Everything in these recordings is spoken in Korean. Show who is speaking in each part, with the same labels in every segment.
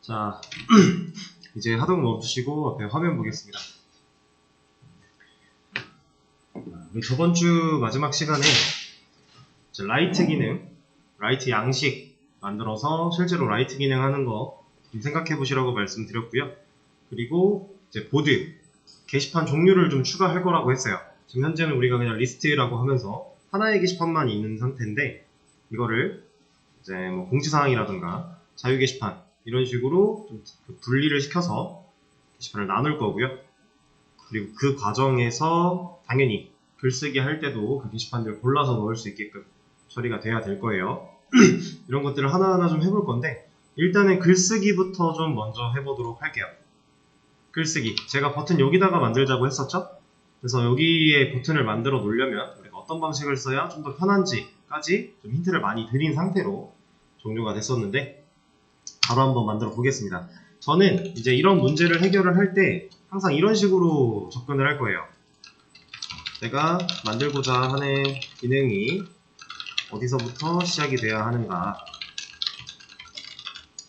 Speaker 1: 자, 이제 하던 거 멈추시고 앞에 화면 보겠습니다. 우리 저번 주 마지막 시간에 라이트 기능, 라이트 양식 만들어서 실제로 라이트 기능 하는 거 생각해 보시라고 말씀드렸고요. 그리고 이제 보드, 게시판 종류를 좀 추가할 거라고 했어요. 지금 현재는 우리가 그냥 리스트라고 하면서 하나의 게시판만 있는 상태인데, 이거를 이제 뭐 공지사항이라든가 자유 게시판 이런 식으로 좀 분리를 시켜서 게시판을 나눌 거고요. 그리고 그 과정에서 당연히 글쓰기 할 때도 그 게시판들을 골라서 넣을 수 있게끔 처리가 돼야 될 거예요. 이런 것들을 하나하나 좀 해볼 건데, 일단은 글쓰기부터 좀 먼저 해보도록 할게요. 글쓰기, 제가 버튼 여기다가 만들자고 했었죠? 그래서 여기에 버튼을 만들어 놓으려면 우리가 어떤 방식을 써야 좀 더 편한지까지 좀 힌트를 많이 드린 상태로 종료가 됐었는데, 바로 한번 만들어 보겠습니다. 저는 이제 이런 문제를 해결을 할 때 항상 이런 식으로 접근을 할 거예요. 내가 만들고자 하는 기능이 어디서부터 시작이 돼야 하는가,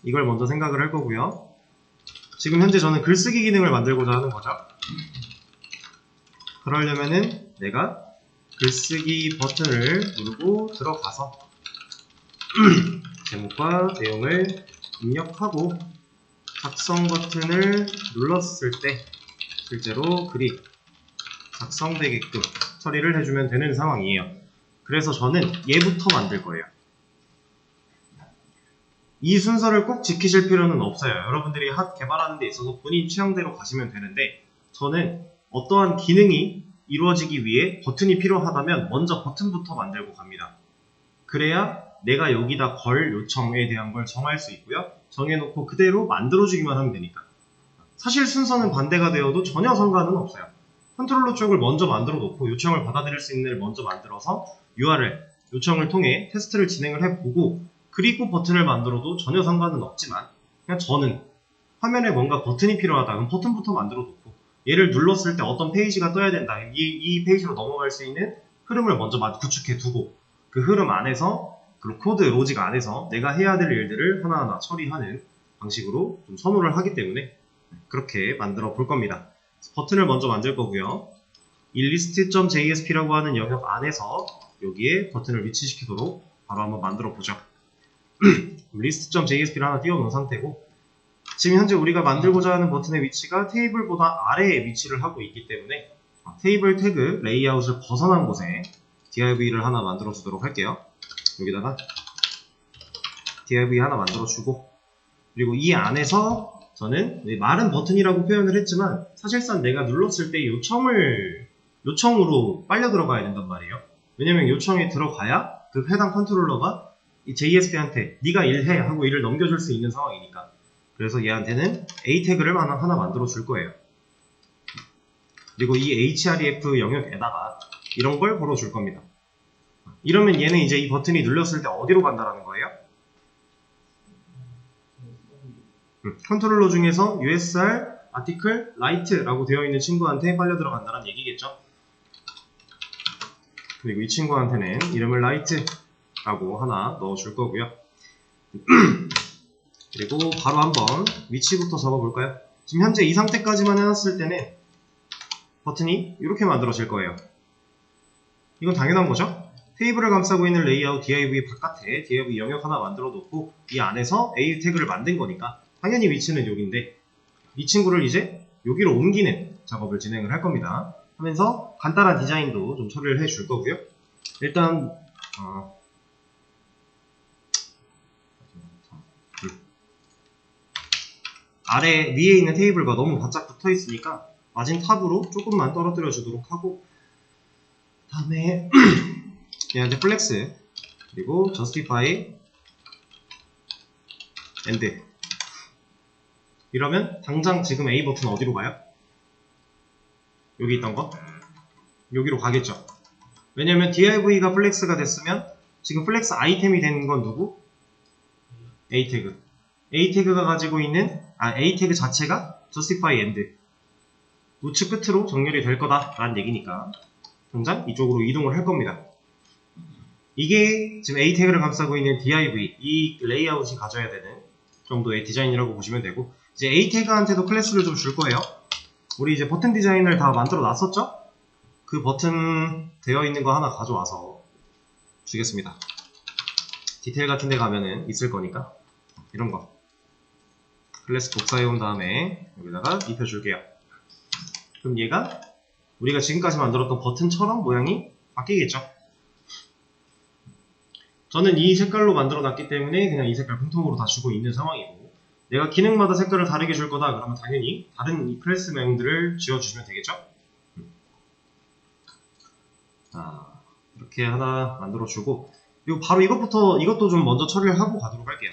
Speaker 1: 이걸 먼저 생각을 할 거고요. 지금 현재 저는 글쓰기 기능을 만들고자 하는 거죠. 그러려면은 내가 글쓰기 버튼을 누르고 들어가서 제목과 내용을 입력하고 작성 버튼을 눌렀을 때 실제로 글이 작성되게끔 처리를 해주면 되는 상황이에요. 그래서 저는 얘부터 만들 거예요. 이 순서를 꼭 지키실 필요는 없어요. 여러분들이 개발하는 데 있어서 본인 취향대로 가시면 되는데, 저는 어떠한 기능이 이루어지기 위해 버튼이 필요하다면 먼저 버튼부터 만들고 갑니다. 그래야 내가 여기다 걸 요청에 대한 걸 정할 수 있고요. 정해놓고 그대로 만들어주기만 하면 되니까. 사실 순서는 반대가 되어도 전혀 상관은 없어요. 컨트롤러 쪽을 먼저 만들어 놓고 요청을 받아들일 수 있는 애를 먼저 만들어서 URL, 요청을 통해 테스트를 진행을 해보고 그리고 버튼을 만들어도 전혀 상관은 없지만, 그냥 저는 화면에 뭔가 버튼이 필요하다 그럼 버튼부터 만들어 놓고 얘를 눌렀을 때 어떤 페이지가 떠야 된다, 이 페이지로 넘어갈 수 있는 흐름을 먼저 구축해 두고 그 흐름 안에서, 그 코드 로직 안에서 내가 해야 될 일들을 하나하나 처리하는 방식으로 좀 선호를 하기 때문에 그렇게 만들어 볼 겁니다. 버튼을 먼저 만들 거고요. 이 list.jsp라고 하는 영역 안에서 여기에 버튼을 위치시키도록 바로 한번 만들어 보죠. list.jsp를 하나 띄워 놓은 상태고, 지금 현재 우리가 만들고자 하는 버튼의 위치가 테이블보다 아래에 위치를 하고 있기 때문에 테이블 태그 레이아웃을 벗어난 곳에 div를 하나 만들어 주도록 할게요. 여기다가 div 하나 만들어 주고, 그리고 이 안에서 저는 말은 버튼이라고 표현을 했지만 사실상 내가 눌렀을 때 요청으로 빨려 들어가야 된단 말이에요. 왜냐면 요청에 들어가야 그 해당 컨트롤러가 이 JSP한테 네가 일해 하고 일을 넘겨줄 수 있는 상황이니까. 그래서 얘한테는 A 태그를 하나 만들어 줄 거예요. 그리고 이 href 영역에다가 이런 걸 걸어 줄 겁니다. 이러면 얘는 이제 이 버튼이 눌렸을 때 어디로 간다라는 거예요? 컨트롤러 중에서 usr article write라고 되어 있는 친구한테 빨려 들어간다는 얘기겠죠. 그리고 이 친구한테는 이름을 write라고 하나 넣어 줄 거고요. 그리고 바로 한번 위치부터 잡아 볼까요? 지금 현재 이 상태까지만 해놨을 때는 버튼이 이렇게 만들어질 거예요. 이건 당연한 거죠? 테이블을 감싸고 있는 레이아웃 div 바깥에 div 영역 하나 만들어 놓고 이 안에서 a 태그를 만든 거니까 당연히 위치는 여기인데, 이 친구를 이제 여기로 옮기는 작업을 진행을 할 겁니다. 하면서 간단한 디자인도 좀 처리를 해 줄 거고요. 일단 아래 위에 있는 테이블과 너무 바짝 붙어 있으니까 마진 탑으로 조금만 떨어뜨려 주도록 하고, 그 다음에 얘한테 플렉스, 그리고 justify and, 이러면 당장 지금 A 버튼 어디로 가요? 여기 있던 거? 여기로 가겠죠. 왜냐면 div가 플렉스가 됐으면 지금 플렉스 아이템이 된 건 누구? A 태그. A 태그가 가지고 있는 A 태그 자체가 justify and 우측 끝으로 정렬이 될 거다라는 얘기니까 당장 이쪽으로 이동을 할 겁니다. 이게 지금 A 태그를 감싸고 있는 div, 이 레이아웃이 가져야 되는 정도의 디자인이라고 보시면 되고, 이제 A 태그한테도 클래스를 좀 줄 거예요. 우리 이제 버튼 디자인을 다 만들어 놨었죠? 그 버튼 되어 있는 거 하나 가져와서 주겠습니다. 디테일 같은 데 가면은 있을 거니까 이런 거 클래스 복사해 온 다음에 여기다가 입혀 줄게요. 그럼 얘가 우리가 지금까지 만들었던 버튼처럼 모양이 바뀌겠죠? 저는 이 색깔로 만들어 놨기 때문에 그냥 이 색깔 공통으로 다 주고 있는 상황이고, 내가 기능마다 색깔을 다르게 줄 거다 그러면 당연히 다른 이 클래스명들을 지어주시면 되겠죠? 자, 이렇게 하나 만들어 주고, 그리고 바로 이것도 좀 먼저 처리를 하고 가도록 할게요.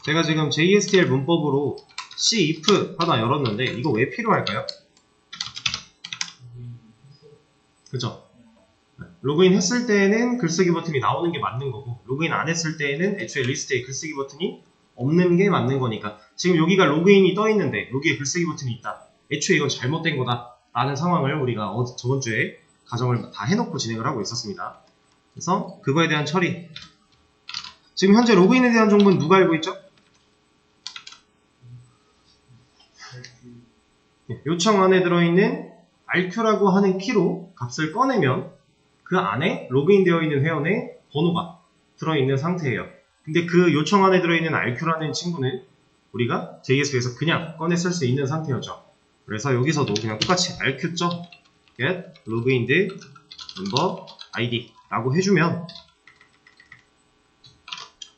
Speaker 1: 제가 지금 JSTL 문법으로 C-if 하나 열었는데 이거 왜 필요할까요? 그죠? 로그인 했을 때는 글쓰기 버튼이 나오는 게 맞는 거고, 로그인 안 했을 때는 애초에 리스트에 글쓰기 버튼이 없는 게 맞는 거니까, 지금 여기가 로그인이 떠 있는데 여기에 글쓰기 버튼이 있다, 애초에 이건 잘못된 거다 라는 상황을 우리가 저번주에 가정을 다 해놓고 진행을 하고 있었습니다. 그래서 그거에 대한 처리, 지금 현재 로그인에 대한 정보는 누가 알고 있죠? 요청 안에 들어있는 RQ라고 하는 키로 값을 꺼내면 그 안에 로그인 되어 있는 회원의 번호가 들어있는 상태예요. 근데 그 요청 안에 들어있는 RQ라는 친구는 우리가 JSP에서 그냥 꺼내 쓸 수 있는 상태였죠. 그래서 여기서도 그냥 똑같이 RQ.get logined member ID 라고 해주면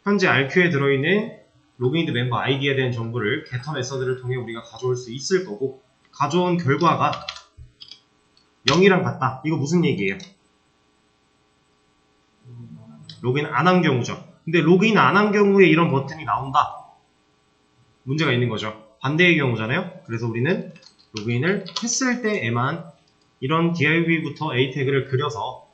Speaker 1: 현재 RQ에 들어있는 로그인드 멤버 아이디에 대한 정보를 getter 메서드를 통해 우리가 가져올 수 있을 거고, 가져온 결과가 0이랑 같다. 이거 무슨 얘기예요? 로그인 안 한 경우죠. 근데 로그인 안 한 경우에 이런 버튼이 나온다. 문제가 있는 거죠. 반대의 경우잖아요. 그래서 우리는 로그인을 했을 때에만 이런 div부터 a 태그를 그려서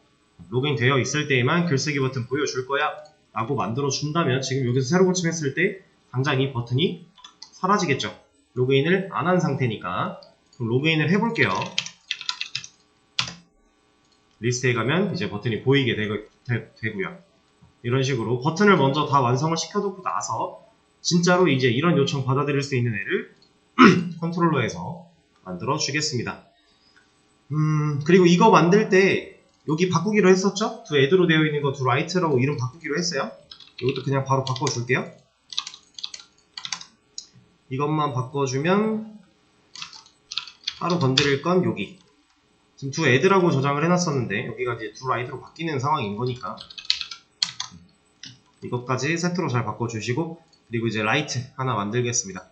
Speaker 1: 로그인 되어 있을 때에만 글쓰기 버튼 보여줄 거야 라고 만들어 준다면, 지금 여기서 새로 고침했을 때 당장 이 버튼이 사라지겠죠. 로그인을 안 한 상태니까. 그럼 로그인을 해볼게요. 리스트에 가면 이제 버튼이 보이게 되고요. 이런 식으로 버튼을 먼저 다 완성을 시켜두고 나서 진짜로 이제 이런 요청 받아들일 수 있는 애를 컨트롤러에서 만들어 주겠습니다. 그리고 이거 만들 때 여기 바꾸기로 했었죠? to add로 되어 있는 거 to write라고 이름 바꾸기로 했어요. 이것도 그냥 바로 바꿔줄게요. 이것만 바꿔주면 따로 건드릴 건 여기. 지금 to add라고 저장을 해놨었는데 여기가 이제 to write로 바뀌는 상황인 거니까 이것까지 세트로 잘 바꿔주시고, 그리고 이제 write 하나 만들겠습니다.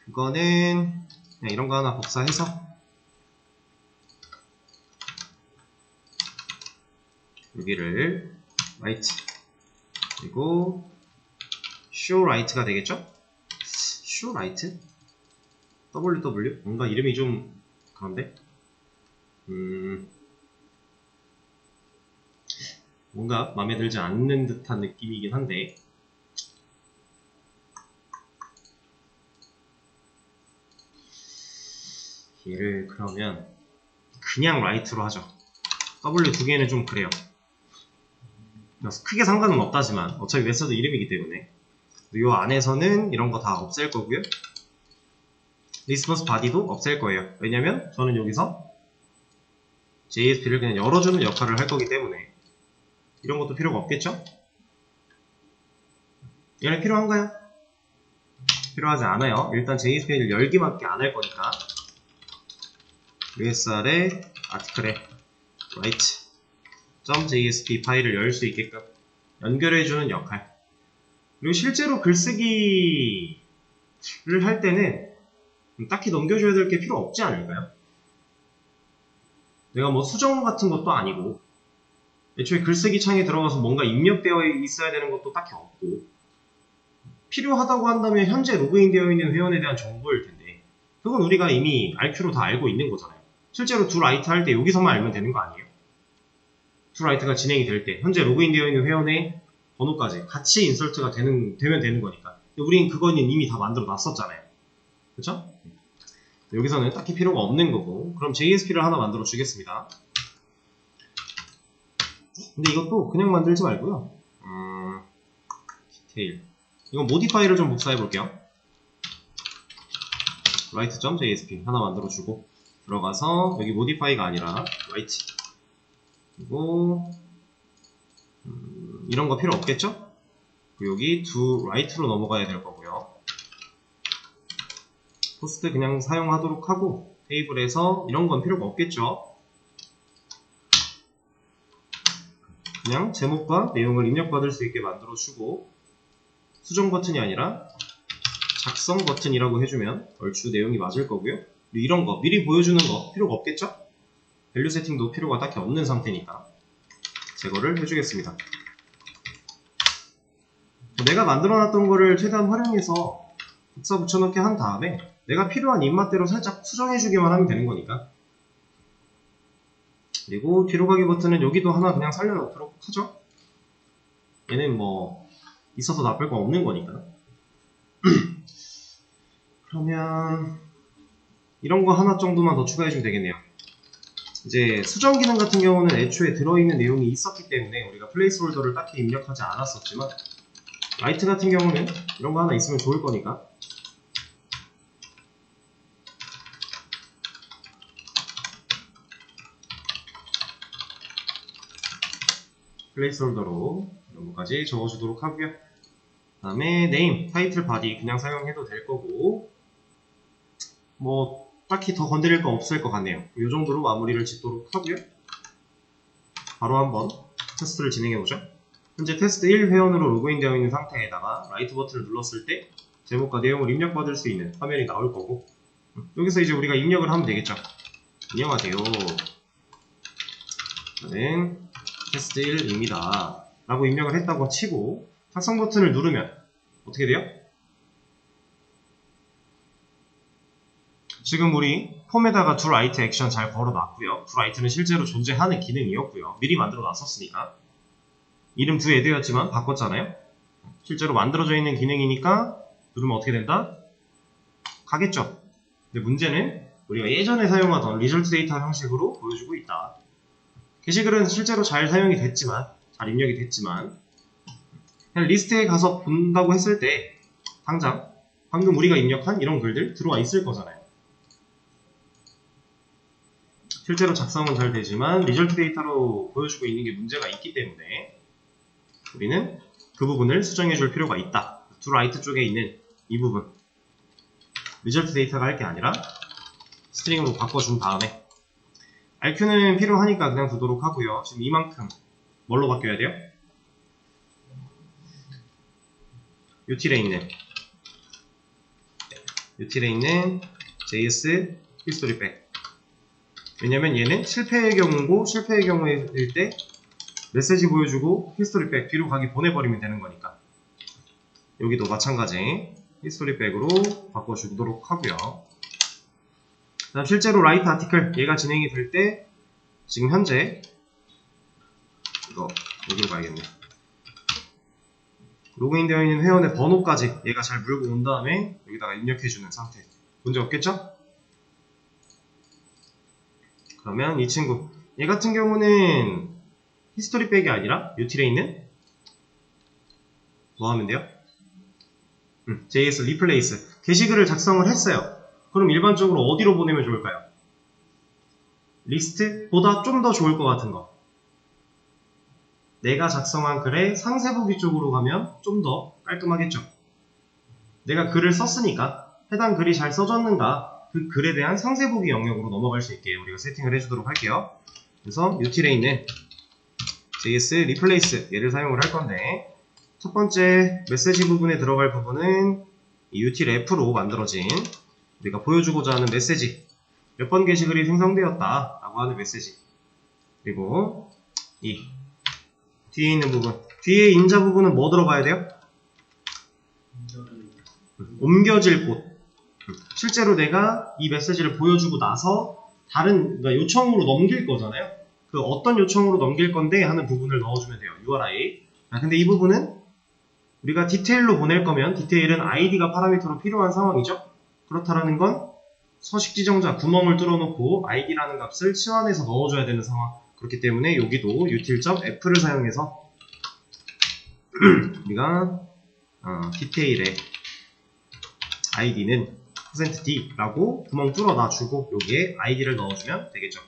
Speaker 1: 그거는 그냥 이런 거 하나 복사해서 여기를 write 그리고 show write가 되겠죠? show write? WW? 뭔가 이름이 좀 그런데? 뭔가 마음에 들지 않는 듯한 느낌이긴 한데, 얘를 그러면 그냥 write로 하죠. W 두 개는 좀 그래요. 크게 상관은 없다지만 어차피 메서드 이름이기 때문에 이 안에서는 이런 거 다 없앨 거고요. 리스폰스 바디도 없앨 거예요. 왜냐면 저는 여기서 JSP를 그냥 열어주는 역할을 할 거기 때문에 이런 것도 필요가 없겠죠? 얘는 필요한가요? 필요하지 않아요. 일단 JSP를 열기밖에 안 할 거니까 USR에 아티클에 write.jsp 파일을 열 수 있게끔 연결해주는 역할. 그리고 실제로 글쓰기를 할 때는 딱히 넘겨줘야 될 게 필요 없지 않을까요? 내가 뭐 수정 같은 것도 아니고 애초에 글쓰기 창에 들어가서 뭔가 입력되어 있어야 되는 것도 딱히 없고, 필요하다고 한다면 현재 로그인 되어 있는 회원에 대한 정보일 텐데 그건 우리가 이미 RQ로 다 알고 있는 거잖아요. 실제로 do write 할 때 여기서만 알면 되는 거 아니에요? do write가 진행이 될 때 현재 로그인 되어 있는 회원의 번호까지 같이 인설트가 되면 되는 거니까. 우린 그거는 이미 다 만들어 놨었잖아요. 그쵸? 여기서는 딱히 필요가 없는 거고, 그럼 JSP를 하나 만들어 주겠습니다. 근데 이것도 그냥 만들지 말고요. 디테일. 이건 모디파이를 좀 복사해 볼게요. write.jsp 하나 만들어주고 들어가서 여기 모디파이가 아니라 write. 그리고 이런 거 필요 없겠죠? 그리고 여기 do write로 넘어가야 될 거고요. 포스트 그냥 사용하도록 하고 테이블에서 이런 건 필요가 없겠죠? 그냥 제목과 내용을 입력받을 수 있게 만들어주고 수정 버튼이 아니라 작성 버튼이라고 해주면 얼추 내용이 맞을 거고요. 이런 거 미리 보여주는 거 필요가 없겠죠? 밸류 세팅도 필요가 딱히 없는 상태니까 제거를 해주겠습니다. 내가 만들어놨던 거를 최대한 활용해서 복사 붙여넣기 한 다음에 내가 필요한 입맛대로 살짝 수정해주기만 하면 되는 거니까. 그리고 뒤로 가기 버튼은 여기도 하나 그냥 살려놓도록 하죠. 얘는 뭐 있어서 나쁠 거 없는 거니까. 그러면 이런 거 하나 정도만 더 추가해주면 되겠네요. 이제 수정 기능 같은 경우는 애초에 들어있는 내용이 있었기 때문에 우리가 플레이스홀더를 딱히 입력하지 않았었지만 라이트 같은 경우는 이런 거 하나 있으면 좋을 거니까 플레이스홀더로 이런 거까지 적어주도록 하고요. 그 다음에 네임, 타이틀, 바디 그냥 사용해도 될 거고 뭐 딱히 더 건드릴 거 없을 것 같네요. 이 정도로 마무리를 짓도록 하고요. 바로 한번 테스트를 진행해보죠. 현재 테스트 1 회원으로 로그인 되어 있는 상태에다가 라이트 버튼을 눌렀을 때 제목과 내용을 입력받을 수 있는 화면이 나올 거고 여기서 이제 우리가 입력을 하면 되겠죠. 안녕하세요. 저는 테스트 1입니다. 라고 입력을 했다고 치고 작성 버튼을 누르면 어떻게 돼요? 지금 우리 폼에다가 do write 액션 잘 걸어놨고요. do write는 실제로 존재하는 기능이었고요. 미리 만들어 놨었으니까 이름 do add였지만 바꿨잖아요. 실제로 만들어져 있는 기능이니까 누르면 어떻게 된다? 가겠죠. 근데 문제는 우리가 예전에 사용하던 result 데이터 형식으로 보여주고 있다. 게시글은 실제로 잘 사용이 됐지만 잘 입력이 됐지만 그냥 리스트에 가서 본다고 했을 때 당장 방금 우리가 입력한 이런 글들 들어와 있을 거잖아요. 실제로 작성은 잘 되지만 리절트 데이터로 보여주고 있는 게 문제가 있기 때문에 우리는 그 부분을 수정해 줄 필요가 있다. do write 쪽에 있는 이 부분 리절트 데이터가 할 게 아니라 스트링으로 바꿔준 다음에 RQ는 필요하니까 그냥 두도록 하고요. 지금 이만큼 뭘로 바뀌어야 돼요? util에 있는 JS history back. 왜냐면 얘는 실패의 경우고 실패의 경우일 때 메시지 보여주고 히스토리 백 뒤로 가기 보내버리면 되는 거니까 여기도 마찬가지 히스토리 백으로 바꿔주도록 하고요. 그다음 실제로 라이트 아티클 얘가 진행이 될 때 지금 현재 이거 여기로 가야겠네. 로그인 되어 있는 회원의 번호까지 얘가 잘 물고 온 다음에 여기다가 입력해주는 상태. 문제 없겠죠? 그러면 이 친구 얘 같은 경우는 히스토리 백이 아니라 util에 있는 뭐 하면 돼요? JS replace 게시글을 작성을 했어요. 그럼 일반적으로 어디로 보내면 좋을까요? 리스트보다 좀 더 좋을 것 같은 거 내가 작성한 글의 상세 보기 쪽으로 가면 좀 더 깔끔하겠죠. 내가 글을 썼으니까 해당 글이 잘 써졌는가 그 글에 대한 상세 보기 영역으로 넘어갈 수 있게 우리가 세팅을 해주도록 할게요. 그래서 util에 있는 JS replace 얘를 사용을 할 건데 첫 번째 메시지 부분에 들어갈 부분은 이 util f로 만들어진 우리가 보여주고자 하는 메시지 몇 번 게시글이 생성되었다 라고 하는 메시지 그리고 이 뒤에 있는 부분 뒤에 인자 부분은 뭐 들어가야 돼요? 옮겨질 곳 실제로 내가 이 메시지를 보여주고 나서 다른 그러니까 요청으로 넘길 거잖아요. 그 어떤 요청으로 넘길 건데 하는 부분을 넣어주면 돼요. URI. 근데 이 부분은 우리가 디테일로 보낼 거면 디테일은 ID가 파라미터로 필요한 상황이죠. 그렇다라는 건 서식 지정자 구멍을 뚫어놓고 ID라는 값을 치환해서 넣어줘야 되는 상황. 그렇기 때문에 여기도 util.f를 사용해서 우리가 디테일의 id는 %d 라고 구멍 뚫어 놔주고 여기에 id를 넣어주면 되겠죠.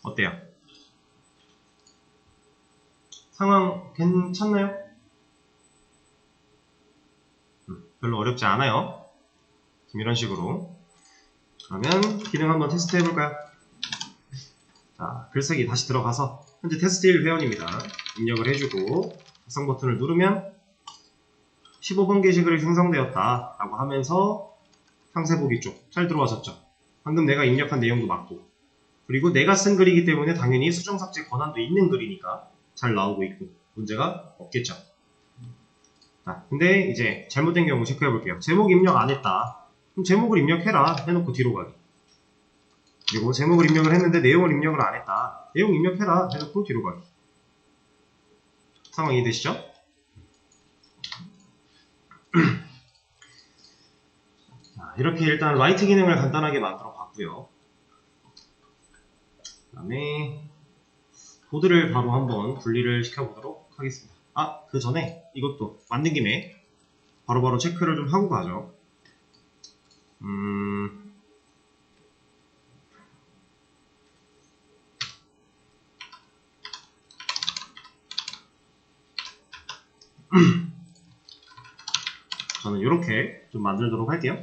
Speaker 1: 어때요? 상황 괜찮나요? 별로 어렵지 않아요. 지금 이런 식으로. 그러면 기능 한번 테스트 해볼까요? 자, 글쓰기 다시 들어가서 현재 테스트 1 회원입니다. 입력을 해주고 작성 버튼을 누르면 15번 게시글이 생성되었다 라고 하면서 상세 보기 쪽 잘 들어와졌죠. 방금 내가 입력한 내용도 맞고, 그리고 내가 쓴 글이기 때문에 당연히 수정 삭제 권한도 있는 글이니까 잘 나오고 있고 문제가 없겠죠. 자, 근데 이제 잘못된 경우 체크해 볼게요. 제목 입력 안 했다. 그럼 제목을 입력해라 해놓고 뒤로 가기. 그리고 제목을 입력을 했는데 내용을 입력을 안 했다. 내용 입력해라 해놓고 뒤로 가기. 상황 이해되시죠? 자, 이렇게 일단 라이트 기능을 간단하게 만들어 봤고요. 그 다음에 보드를 바로 한번 분리를 시켜보도록 하겠습니다. 그 전에 이것도 만든 김에 바로바로 체크를 좀 하고 가죠. 저는 이렇게 좀 만들도록 할게요.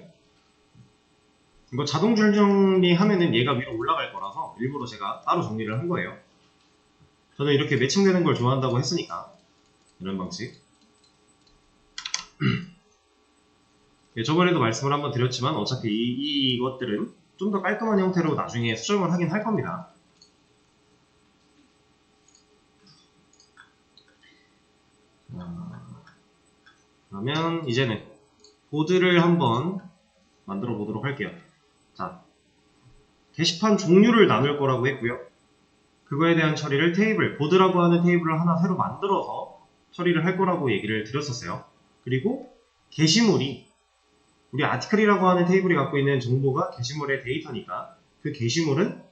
Speaker 1: 이거 자동 줄 정리하면은 얘가 위로 올라갈 거라서 일부러 제가 따로 정리를 한 거예요. 저는 이렇게 매칭되는 걸 좋아한다고 했으니까 이런 방식. 저번에도 말씀을 한번 드렸지만 어차피 이것들은 좀 더 깔끔한 형태로 나중에 수정을 하긴 할 겁니다. 그러면 이제는 보드를 한번 만들어 보도록 할게요. 자, 게시판 종류를 나눌 거라고 했고요. 그거에 대한 처리를 보드라고 하는 테이블을 하나 새로 만들어서 처리를 할 거라고 얘기를 드렸었어요. 그리고 게시물이 우리 아티클이라고 하는 테이블이 갖고 있는 정보가 게시물의 데이터니까 그 게시물은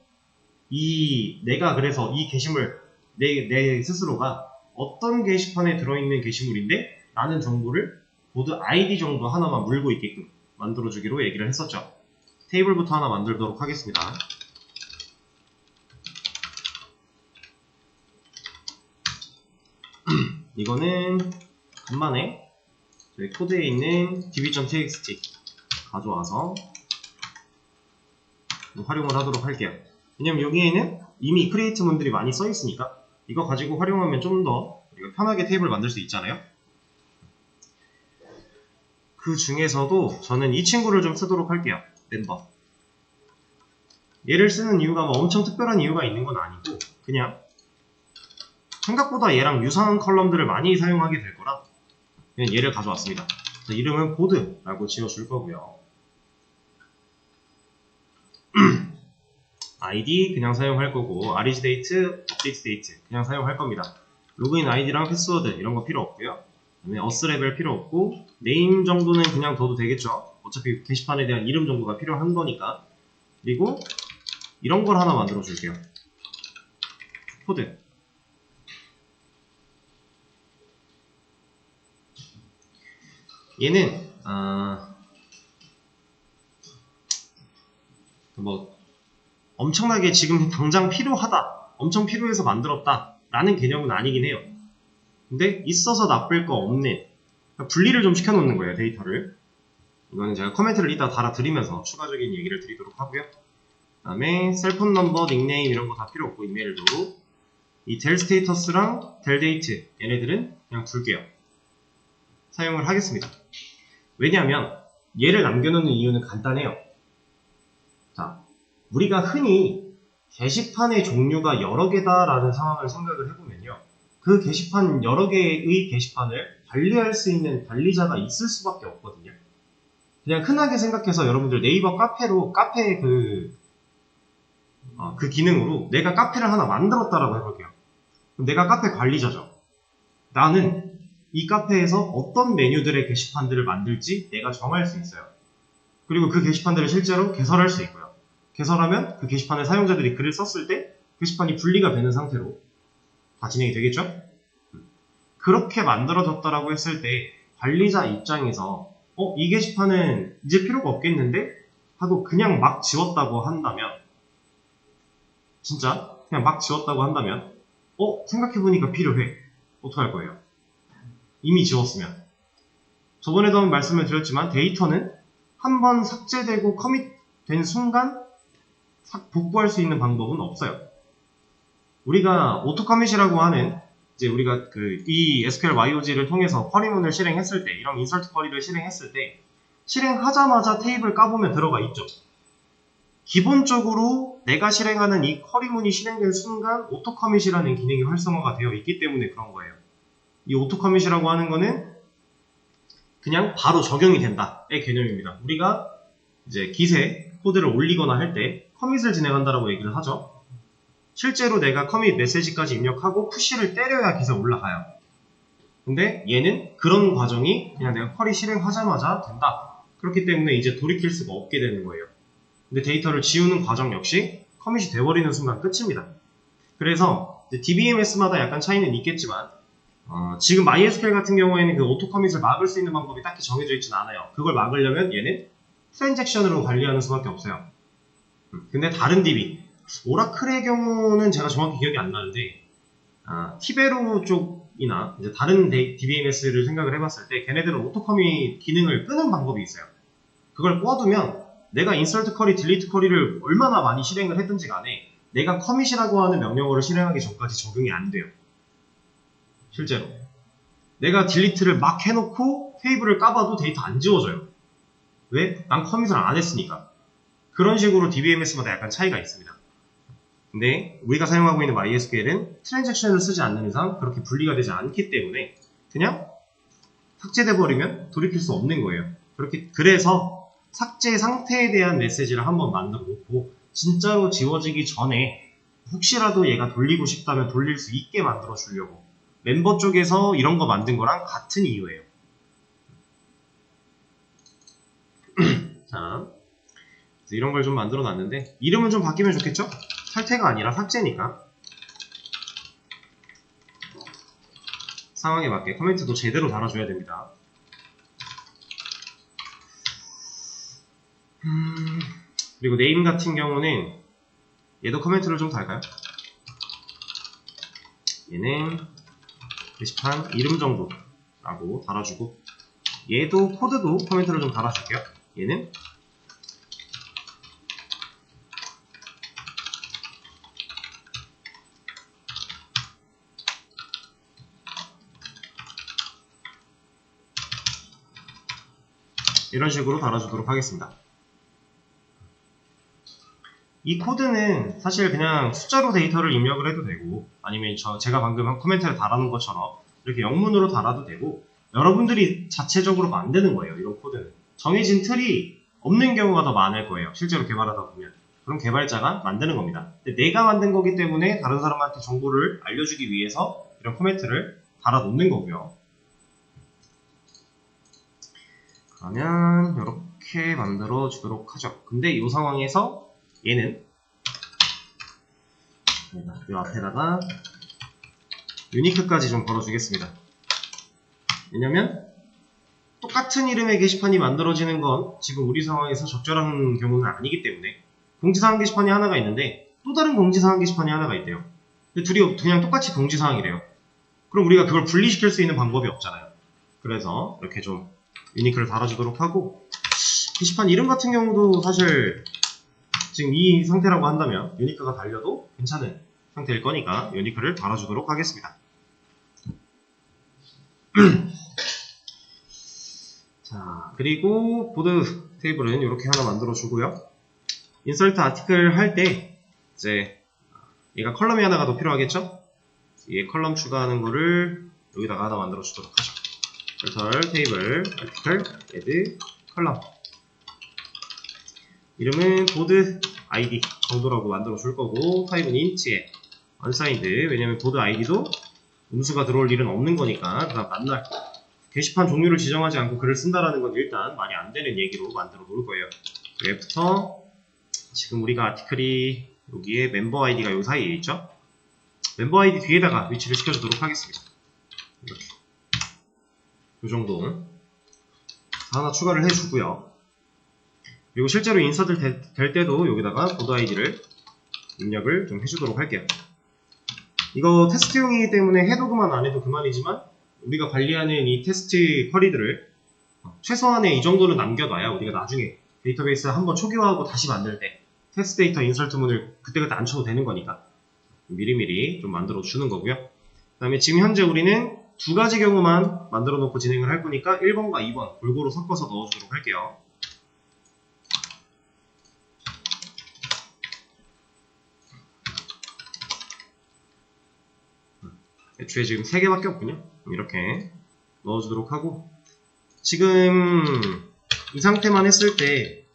Speaker 1: 내가 그래서 이 게시물 내 스스로가 어떤 게시판에 들어있는 게시물인데 라는 정보를 보드 아이디 정도 하나만 물고 있게끔 만들어주기로 얘기를 했었죠. 테이블부터 하나 만들도록 하겠습니다. 이거는 간만에 저희 코드에 있는 db.txt 가져와서 활용을 하도록 할게요. 왜냐면 여기에는 이미 크리에이트 문들이 많이 써 있으니까 이거 가지고 활용하면 좀 더 우리가 편하게 테이블 만들 수 있잖아요. 그 중에서도 저는 이 친구를 좀 쓰도록 할게요. 멤버. 얘를 쓰는 이유가 뭐 엄청 특별한 이유가 있는 건 아니고 그냥 생각보다 얘랑 유사한 컬럼들을 많이 사용하게 될 거라 그냥 얘를 가져왔습니다. 이름은 보드라고 지어줄 거고요. ID 그냥 사용할 거고 REGDate, UpdateDate 그냥 사용할 겁니다. 로그인 아이디랑 패스워드 이런 거 필요 없고요. 그다음에 어스 레벨 필요 없고 네임 정도는 그냥 둬도 되겠죠. 어차피 게시판에 대한 이름 정도가 필요한 거니까. 그리고 이런 걸 하나 만들어 줄게요. 코드. 얘는 뭐 엄청나게 지금 당장 필요하다, 엄청 필요해서 만들었다 라는 개념은 아니긴 해요. 근데 있어서 나쁠 거 없는, 그러니까 분리를 좀 시켜놓는 거예요, 데이터를. 이거는 제가 코멘트를 이따 달아드리면서 추가적인 얘기를 드리도록 하고요. 그 다음에 셀폰 넘버, 닉네임 이런 거 다 필요 없고 이메일도 이 델 스테이터스랑 델 데이트 얘네들은 그냥 둘게요. 사용을 하겠습니다. 왜냐하면 얘를 남겨놓는 이유는 간단해요. 자, 우리가 흔히 게시판의 종류가 여러 개다라는 상황을 생각을 해보면요. 그 게시판, 여러 개의 게시판을 관리할 수 있는 관리자가 있을 수밖에 없거든요. 그냥 흔하게 생각해서 여러분들 네이버 카페로, 카페 그 기능으로 내가 카페를 하나 만들었다라고 해볼게요. 그럼 내가 카페 관리자죠. 나는 이 카페에서 어떤 메뉴들의 게시판들을 만들지 내가 정할 수 있어요. 그리고 그 게시판들을 실제로 개설할 수 있고요. 개설하면 그 게시판에 사용자들이 글을 썼을 때 게시판이 분리가 되는 상태로 다 진행이 되겠죠? 그렇게 만들어졌다라고 했을 때 관리자 입장에서 이 게시판은 이제 필요가 없겠는데? 하고 그냥 막 지웠다고 한다면 진짜 그냥 막 지웠다고 한다면 생각해보니까 필요해. 어떻게 할 거예요? 이미 지웠으면. 저번에도 한번 말씀을 드렸지만 데이터는 한번 삭제되고 커밋된 순간 복구할 수 있는 방법은 없어요. 우리가 오토커밋이라고 하는 이제 우리가 이 SQL YOG를 통해서 쿼리문을 실행했을 때, 이런 인서트 쿼리를 실행했을 때 실행하자마자 테이블 까보면 들어가 있죠. 기본적으로 내가 실행하는 이 쿼리문이 실행된 순간 오토커밋이라는 기능이 활성화가 되어 있기 때문에 그런 거예요. 이 오토커밋이라고 하는 거는 그냥 바로 적용이 된다의 개념입니다. 우리가 이제 깃에 코드를 올리거나 할 때 커밋을 진행한다라고 얘기를 하죠. 실제로 내가 커밋 메시지까지 입력하고 푸시를 때려야 깃에 올라가요. 근데 얘는 그런 과정이 그냥 내가 쿼리 실행하자마자 된다. 그렇기 때문에 이제 돌이킬 수가 없게 되는 거예요. 근데 데이터를 지우는 과정 역시 커밋이 돼버리는 순간 끝입니다. 그래서 DBMS마다 약간 차이는 있겠지만 지금 MySQL 같은 경우에는 그 오토 커밋을 막을 수 있는 방법이 딱히 정해져 있지는 않아요. 그걸 막으려면 얘는 트랜잭션으로 관리하는 수밖에 없어요. 근데 다른 DB, 오라클의 경우는 제가 정확히 기억이 안 나는데 티베로 쪽이나 이제 다른 DBMS를 생각을 해봤을 때 걔네들은 오토 커밋 기능을 끄는 방법이 있어요. 그걸 꺼두면 내가 인서트 쿼리, 딜리트 쿼리를 얼마나 많이 실행을 했든지 간에 내가 커밋이라고 하는 명령어를 실행하기 전까지 적용이 안 돼요. 실제로 내가 딜리트를 막 해놓고 테이블을 까봐도 데이터 안 지워져요. 왜? 난 커밋을 안 했으니까. 그런 식으로 DBMS마다 약간 차이가 있습니다. 근데 우리가 사용하고 있는 MySQL은 트랜잭션을 쓰지 않는 이상 그렇게 분리가 되지 않기 때문에 그냥 삭제돼 버리면 돌이킬 수 없는 거예요. 그래서 삭제 상태에 대한 메시지를 한번 만들어 놓고 진짜로 지워지기 전에 혹시라도 얘가 돌리고 싶다면 돌릴 수 있게 만들어 주려고 멤버 쪽에서 이런 거 만든 거랑 같은 이유예요. 자, 이런 걸 좀 만들어 놨는데 이름은 좀 바뀌면 좋겠죠? 탈퇴가 아니라 삭제니까 상황에 맞게 코멘트도 제대로 달아줘야 됩니다. 그리고 네임 같은 경우는 얘도 코멘트를 좀 달까요? 얘는 게시판 이름 정도라고 달아주고 얘도 코드도 코멘트를 좀 달아줄게요. 얘는 이런 식으로 달아주도록 하겠습니다. 이 코드는 사실 그냥 숫자로 데이터를 입력을 해도 되고 아니면 제가 방금 코멘트를 달아놓은 것처럼 이렇게 영문으로 달아도 되고 여러분들이 자체적으로 만드는 거예요. 이런 코드는 정해진 틀이 없는 경우가 더 많을 거예요. 실제로 개발하다 보면 그럼 개발자가 만드는 겁니다. 근데 내가 만든 거기 때문에 다른 사람한테 정보를 알려주기 위해서 이런 코멘트를 달아놓는 거고요. 그러면 이렇게 만들어 주도록 하죠. 근데 이 상황에서 얘는 이 앞에다가 유니크까지 좀 걸어주겠습니다. 왜냐면 똑같은 이름의 게시판이 만들어지는 건 지금 우리 상황에서 적절한 경우는 아니기 때문에 공지사항 게시판이 하나가 있는데 또 다른 공지사항 게시판이 하나가 있대요. 근데 둘이 그냥 똑같이 공지사항이래요. 그럼 우리가 그걸 분리시킬 수 있는 방법이 없잖아요. 그래서 이렇게 좀 유니크를 달아주도록 하고 게시판 이름 같은 경우도 사실 지금 이 상태라고 한다면 유니크가 달려도 괜찮은 상태일 거니까 유니크를 달아주도록 하겠습니다. 자, 그리고 보드 테이블은 이렇게 하나 만들어 주고요. 인서트 아티클 할 때 이제 얘가 컬럼이 하나가 더 필요하겠죠? 얘 컬럼 추가하는 거를 여기다가 하나 만들어 주도록 하죠. 필터 테이블 아티클 add 컬럼 이름은 보드 id 정도라고 만들어 줄 거고 타입은 int에 unsigned 왜냐면 보드 id도 음수가 들어올 일은 없는 거니까 그다음 만날 게시판 종류를 지정하지 않고 글을 쓴다라는 건 일단 말이 안 되는 얘기로 만들어 놓을 거예요. 애프터 지금 우리가 아티클이 여기에 멤버 아이디가 요 사이에 있죠? 멤버 아이디 뒤에다가 위치를 시켜주도록 하겠습니다. 이렇게 요 정도 하나 추가를 해주고요. 그리고 실제로 인서트 될 때도 여기다가 보드 아이디를 입력을 좀 해주도록 할게요. 이거 테스트용이기 때문에 해도 그만 안 해도 그만이지만 우리가 관리하는 이 테스트 쿼리들을 최소한의 이 정도는 남겨놔야 우리가 나중에 데이터베이스 한번 초기화하고 다시 만들 때 테스트 데이터 인설트문을 그때그때 안 쳐도 되는 거니까 미리미리 좀 만들어 주는 거고요. 그 다음에 지금 현재 우리는 두 가지 경우만 만들어 놓고 진행을 할 거니까 1번과 2번 골고루 섞어서 넣어주도록 할게요. 애초에 지금 3개밖에 없군요. 이렇게 넣어주도록 하고 지금 이 상태만 했을 때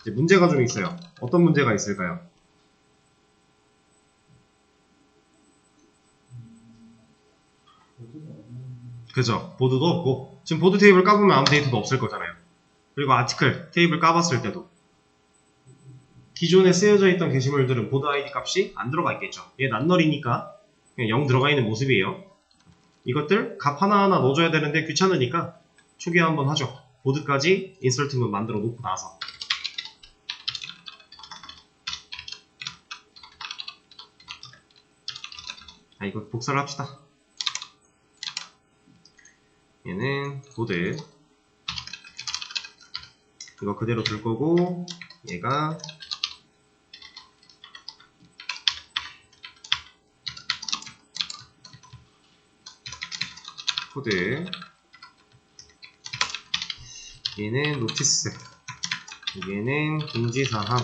Speaker 1: 이제 문제가 좀 있어요. 어떤 문제가 있을까요? 그죠? 보드도 없고 지금 보드 테이블 까보면 아무 데이터도 없을 거잖아요. 그리고 아티클 테이블 까봤을 때도 기존에 쓰여져 있던 게시물들은 보드 아이디 값이 안 들어가 있겠죠. 얘 낱널이니까 그냥 0 들어가 있는 모습이에요. 이것들 값 하나하나 넣어줘야 되는데 귀찮으니까 초기화 한번 하죠. 보드까지 인설트문 만들어 놓고 나서 이거 복사를 합시다. 얘는 보드 이거 그대로 둘 거고 얘가 코드 얘는 노티스 얘는 공지사항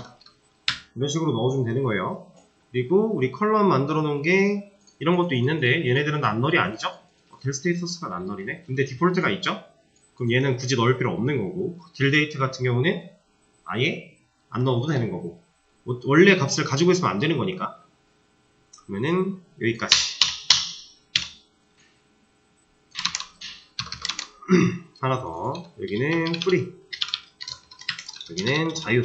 Speaker 1: 이런 식으로 넣어주면 되는 거예요. 그리고 우리 컬럼 만들어 놓은 게 이런 것도 있는데 얘네들은 낱널이 아니죠? 딜 스테이터스가 낱널이네. 근데 디폴트가 있죠? 그럼 얘는 굳이 넣을 필요 없는 거고 딜 데이트 같은 경우는 아예 안 넣어도 되는 거고 원래 값을 가지고 있으면 안 되는 거니까 그러면은 여기까지 하나 더 여기는 프리 여기는 자유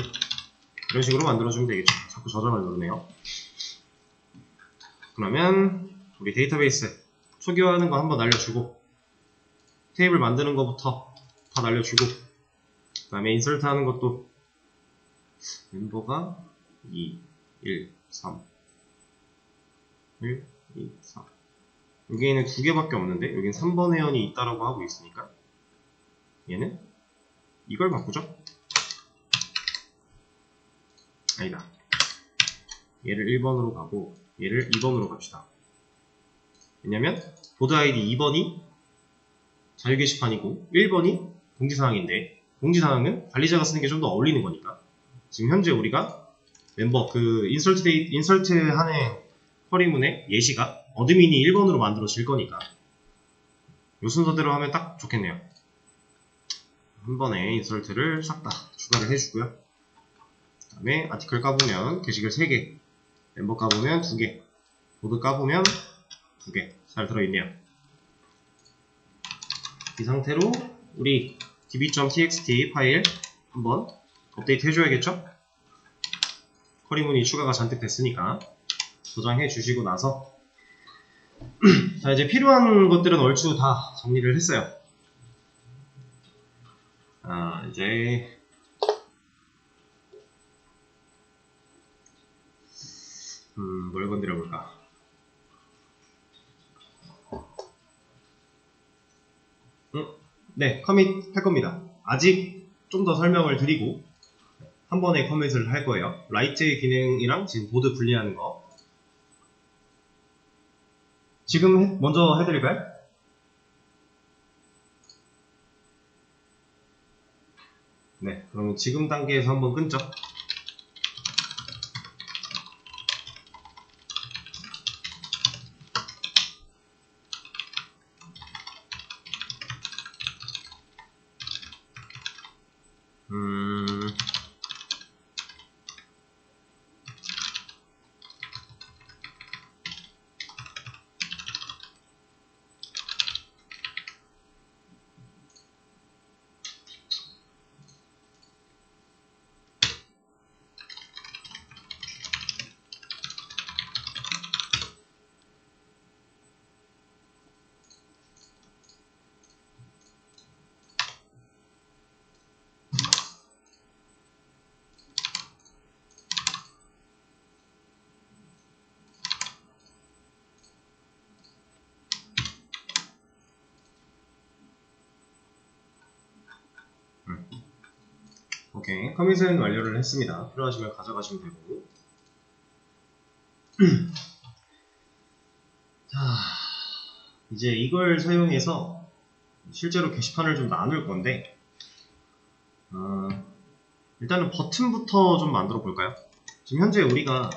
Speaker 1: 이런 식으로 만들어주면 되겠죠. 자꾸 저장을 누르네요. 그러면 우리 데이터베이스 초기화하는 거 한번 날려주고 테이블 만드는 거부터 다 날려주고 그 다음에 인설트 하는 것도 멤버가 2, 1, 3 1, 2, 3 여기에는 2개밖에 없는데 여기는 3번 회원이 있다라고 하고 있으니까 얘는 이걸 바꾸죠. 아니다. 얘를 1번으로 가고 얘를 2번으로 갑시다. 왜냐면 보드 아이디 2번이 자유 게시판이고 1번이 공지사항인데 공지사항은 관리자가 쓰는 게 좀 더 어울리는 거니까 지금 현재 우리가 멤버 그 인설트 하는 쿼리문의 예시가 어드민이 1번으로 만들어질 거니까 요 순서대로 하면 딱 좋겠네요. 한 번에 인설트를 싹 다 추가를 해주고요. 그 다음에 아티클 까보면 게시글 3개 멤버 까보면 2개 보드 까보면 2개 잘 들어있네요. 이 상태로 우리 db.txt 파일 한번 업데이트 해줘야겠죠? 쿼리문이 추가가 잔뜩 됐으니까 저장해 주시고 나서 자 이제 필요한 것들은 얼추 다 정리를 했어요. 이제 뭘 건드려 볼까? 네, 커밋 할 겁니다. 아직 좀 더 설명을 드리고 한 번에 커밋을 할 거예요. 라이트 기능이랑 지금 보드 분리하는 거 지금 먼저 해드릴까요? 네, 그러면 지금 단계에서 한번 끊죠. 오케이, 커밋은 완료를 했습니다. 필요하시면 가져가시면 되고. 자, 이제 이걸 사용해서 실제로 게시판을 좀 나눌 건데, 일단은 버튼부터 좀 만들어 볼까요? 지금 현재 우리가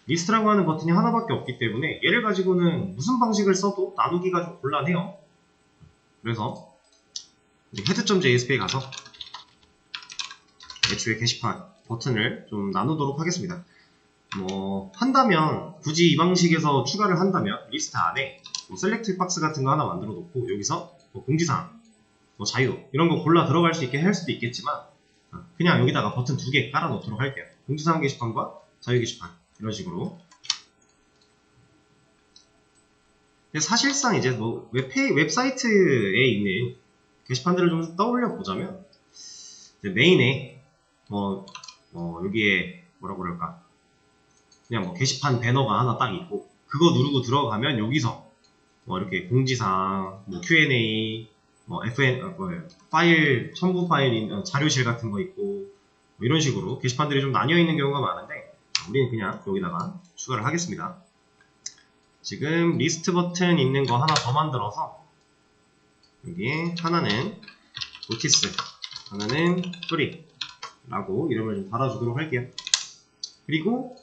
Speaker 1: 리스트라고 하는 버튼이 하나밖에 없기 때문에 얘를 가지고는 무슨 방식을 써도 나누기가 좀 곤란해요. 그래서 head.jsp에 가서 애초에 게시판 버튼을 좀 나누도록 하겠습니다. 한다면 굳이 이 방식에서 추가를 한다면 리스트 안에 셀렉트 박스 같은 거 하나 만들어 놓고 여기서 공지사항, 자유 이런 거 골라 들어갈 수 있게 할 수도 있겠지만 그냥 여기다가 버튼 2개 깔아 놓도록 할게요. 공지사항 게시판과 자유 게시판 이런 식으로. 근데 사실상 이제 웹사이트에 있는 게시판들을 좀 떠올려 보자면 메인에 여기에 뭐라고 그럴까, 그냥 게시판 배너가 하나 딱 있고 그거 누르고 들어가면 여기서 이렇게 공지사항, Q&A, 파일 첨부 파일인 자료실 같은 거 있고 이런 식으로 게시판들이 좀 나뉘어 있는 경우가 많은데 우리는 그냥 여기다가 추가를 하겠습니다. 지금 리스트 버튼 있는 거 하나 더 만들어서 여기에 하나는 노티스, 하나는 프리 라고 이름을 좀 달아주도록 할게요. 그리고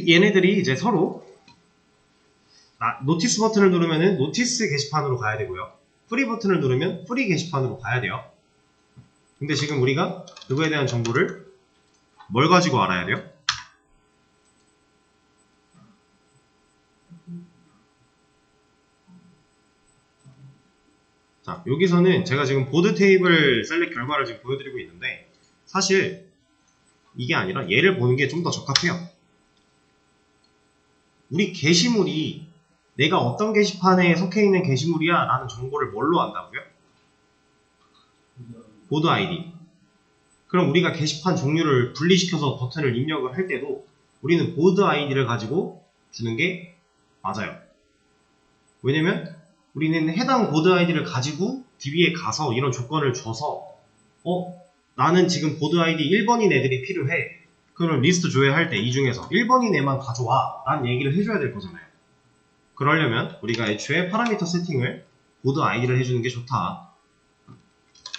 Speaker 1: 얘네들이 이제 서로 노티스 버튼을 누르면 노티스 게시판으로 가야 되고요. 프리 버튼을 누르면 프리 게시판으로 가야 돼요. 근데 지금 우리가 그거에 대한 정보를 뭘 가지고 알아야 돼요? 자, 여기서는 제가 지금 보드 테이블 셀렉 결과를 지금 보여드리고 있는데 사실 이게 아니라 얘를 보는 게 좀 더 적합해요. 우리 게시물이 내가 어떤 게시판에 속해 있는 게시물이야 라는 정보를 뭘로 안다고요? 보드 아이디. 그럼 우리가 게시판 종류를 분리시켜서 버튼을 입력을 할 때도 우리는 보드 아이디를 가지고 주는 게 맞아요. 왜냐면 우리는 해당 보드 아이디를 가지고 DB에 가서 이런 조건을 줘서 나는 지금 보드 아이디 1번인 애들이 필요해. 그럼 리스트 조회할 때 이 중에서 1번인 애만 가져와 라는 얘기를 해줘야 될 거잖아요. 그러려면 우리가 애초에 파라미터 세팅을 보드 아이디를 해주는 게 좋다.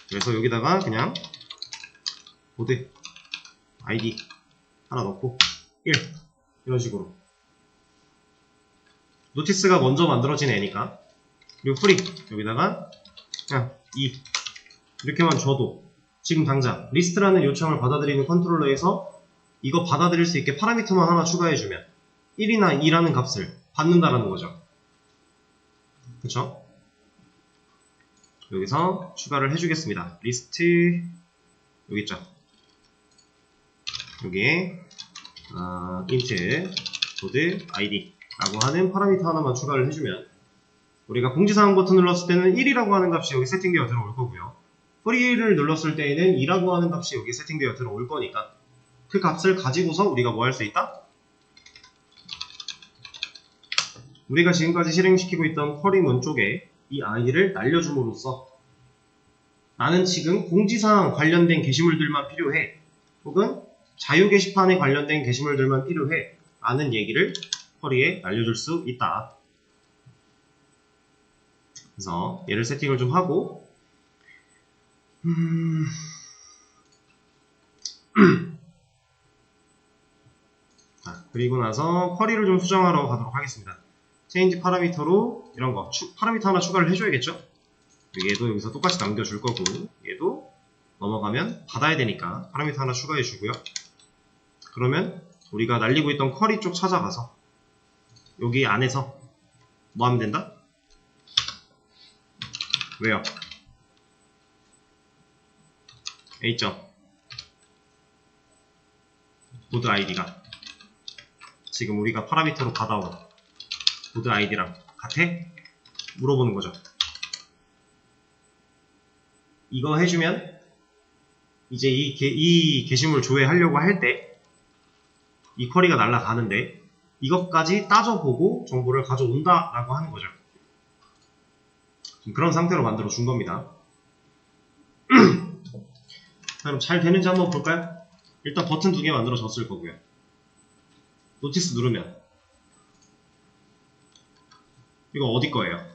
Speaker 1: 그래서 여기다가 그냥 보드 아이디 하나 넣고 1 이런 식으로 노티스가 먼저 만들어진 애니까, 그리고 프리 여기다가 그냥 2 이렇게만 줘도 지금 당장 리스트라는 요청을 받아들이는 컨트롤러에서 이거 받아들일 수 있게 파라미터만 하나 추가해주면 1이나 2라는 값을 받는다라는 거죠. 그쵸? 여기서 추가를 해주겠습니다. 리스트 여기 있죠. 여기에 int 보드 id 라고 하는 파라미터 하나만 추가를 해주면 우리가 공지사항 버튼 눌렀을 때는 1이라고 하는 값이 여기 세팅되어 들어올 거고요. 프리를 눌렀을 때에는 2라고 하는 값이 여기 세팅되어 들어올 거니까 그 값을 가지고서 우리가 뭐 할 수 있다? 우리가 지금까지 실행시키고 있던 쿼리 문 쪽에 이 아이디를 날려줌으로써 나는 지금 공지사항 관련된 게시물들만 필요해, 혹은 자유 게시판에 관련된 게시물들만 필요해 라는 얘기를 쿼리에 날려줄 수 있다. 그래서 얘를 세팅을 좀 하고 그리고 나서 쿼리를 좀 수정하러 가도록 하겠습니다. 체인지 파라미터로 이런 거 파라미터 하나 추가를 해줘야겠죠? 얘도 여기서 똑같이 남겨줄 거고 얘도 넘어가면 받아야 되니까 파라미터 하나 추가해 주고요. 그러면 우리가 날리고 있던 쿼리 쪽 찾아가서 여기 안에서 뭐 하면 된다? 왜요? A점 보드 아이디가 지금 우리가 파라미터로 받아온 보드 아이디랑 같아? 물어보는 거죠. 이거 해주면 이제 이 게시물 조회하려고 할 때 이 쿼리가 날아가는데 이것까지 따져보고 정보를 가져온다 라고 하는 거죠. 그런 상태로 만들어 준 겁니다. 그럼 잘 되는지 한번 볼까요? 일단 버튼 2개 만들어졌을 거고요. 노티스 누르면 이거 어디 거예요?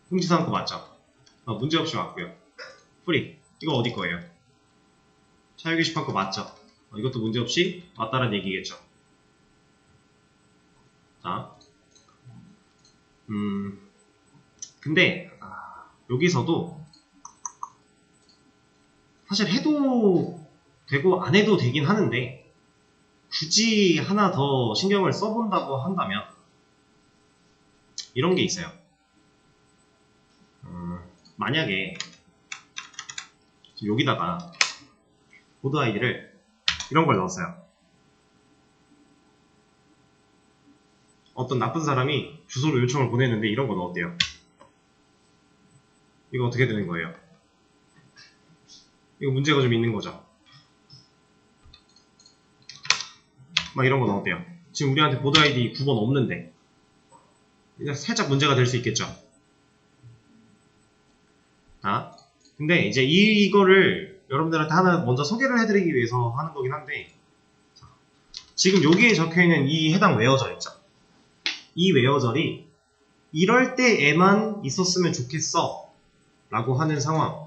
Speaker 1: 통지사항 거 맞죠? 문제없이 왔고요. 프리 이거 어디 거예요? 사용 게시판 거 맞죠? 이것도 문제없이 맞다는 얘기겠죠. 자, 근데 여기서도 사실 해도 되고 안 해도 되긴 하는데 굳이 하나 더 신경을 써본다고 한다면 이런 게 있어요. 만약에 여기다가 보드 아이디를 이런 걸 넣었어요. 어떤 나쁜 사람이 주소로 요청을 보냈는데 이런 거 넣었대요. 이거 어떻게 되는 거예요? 이거 문제가 좀 있는 거죠. 막 이런 거 넣었대요. 지금 우리한테 보드 아이디 9번 없는데 살짝 문제가 될 수 있겠죠. 근데 이제 이거를 여러분들한테 하나 먼저 소개를 해드리기 위해서 하는 거긴 한데 지금 여기에 적혀있는 이 해당 웨어절 있죠. 이 웨어절이 이럴 때에만 있었으면 좋겠어 라고 하는 상황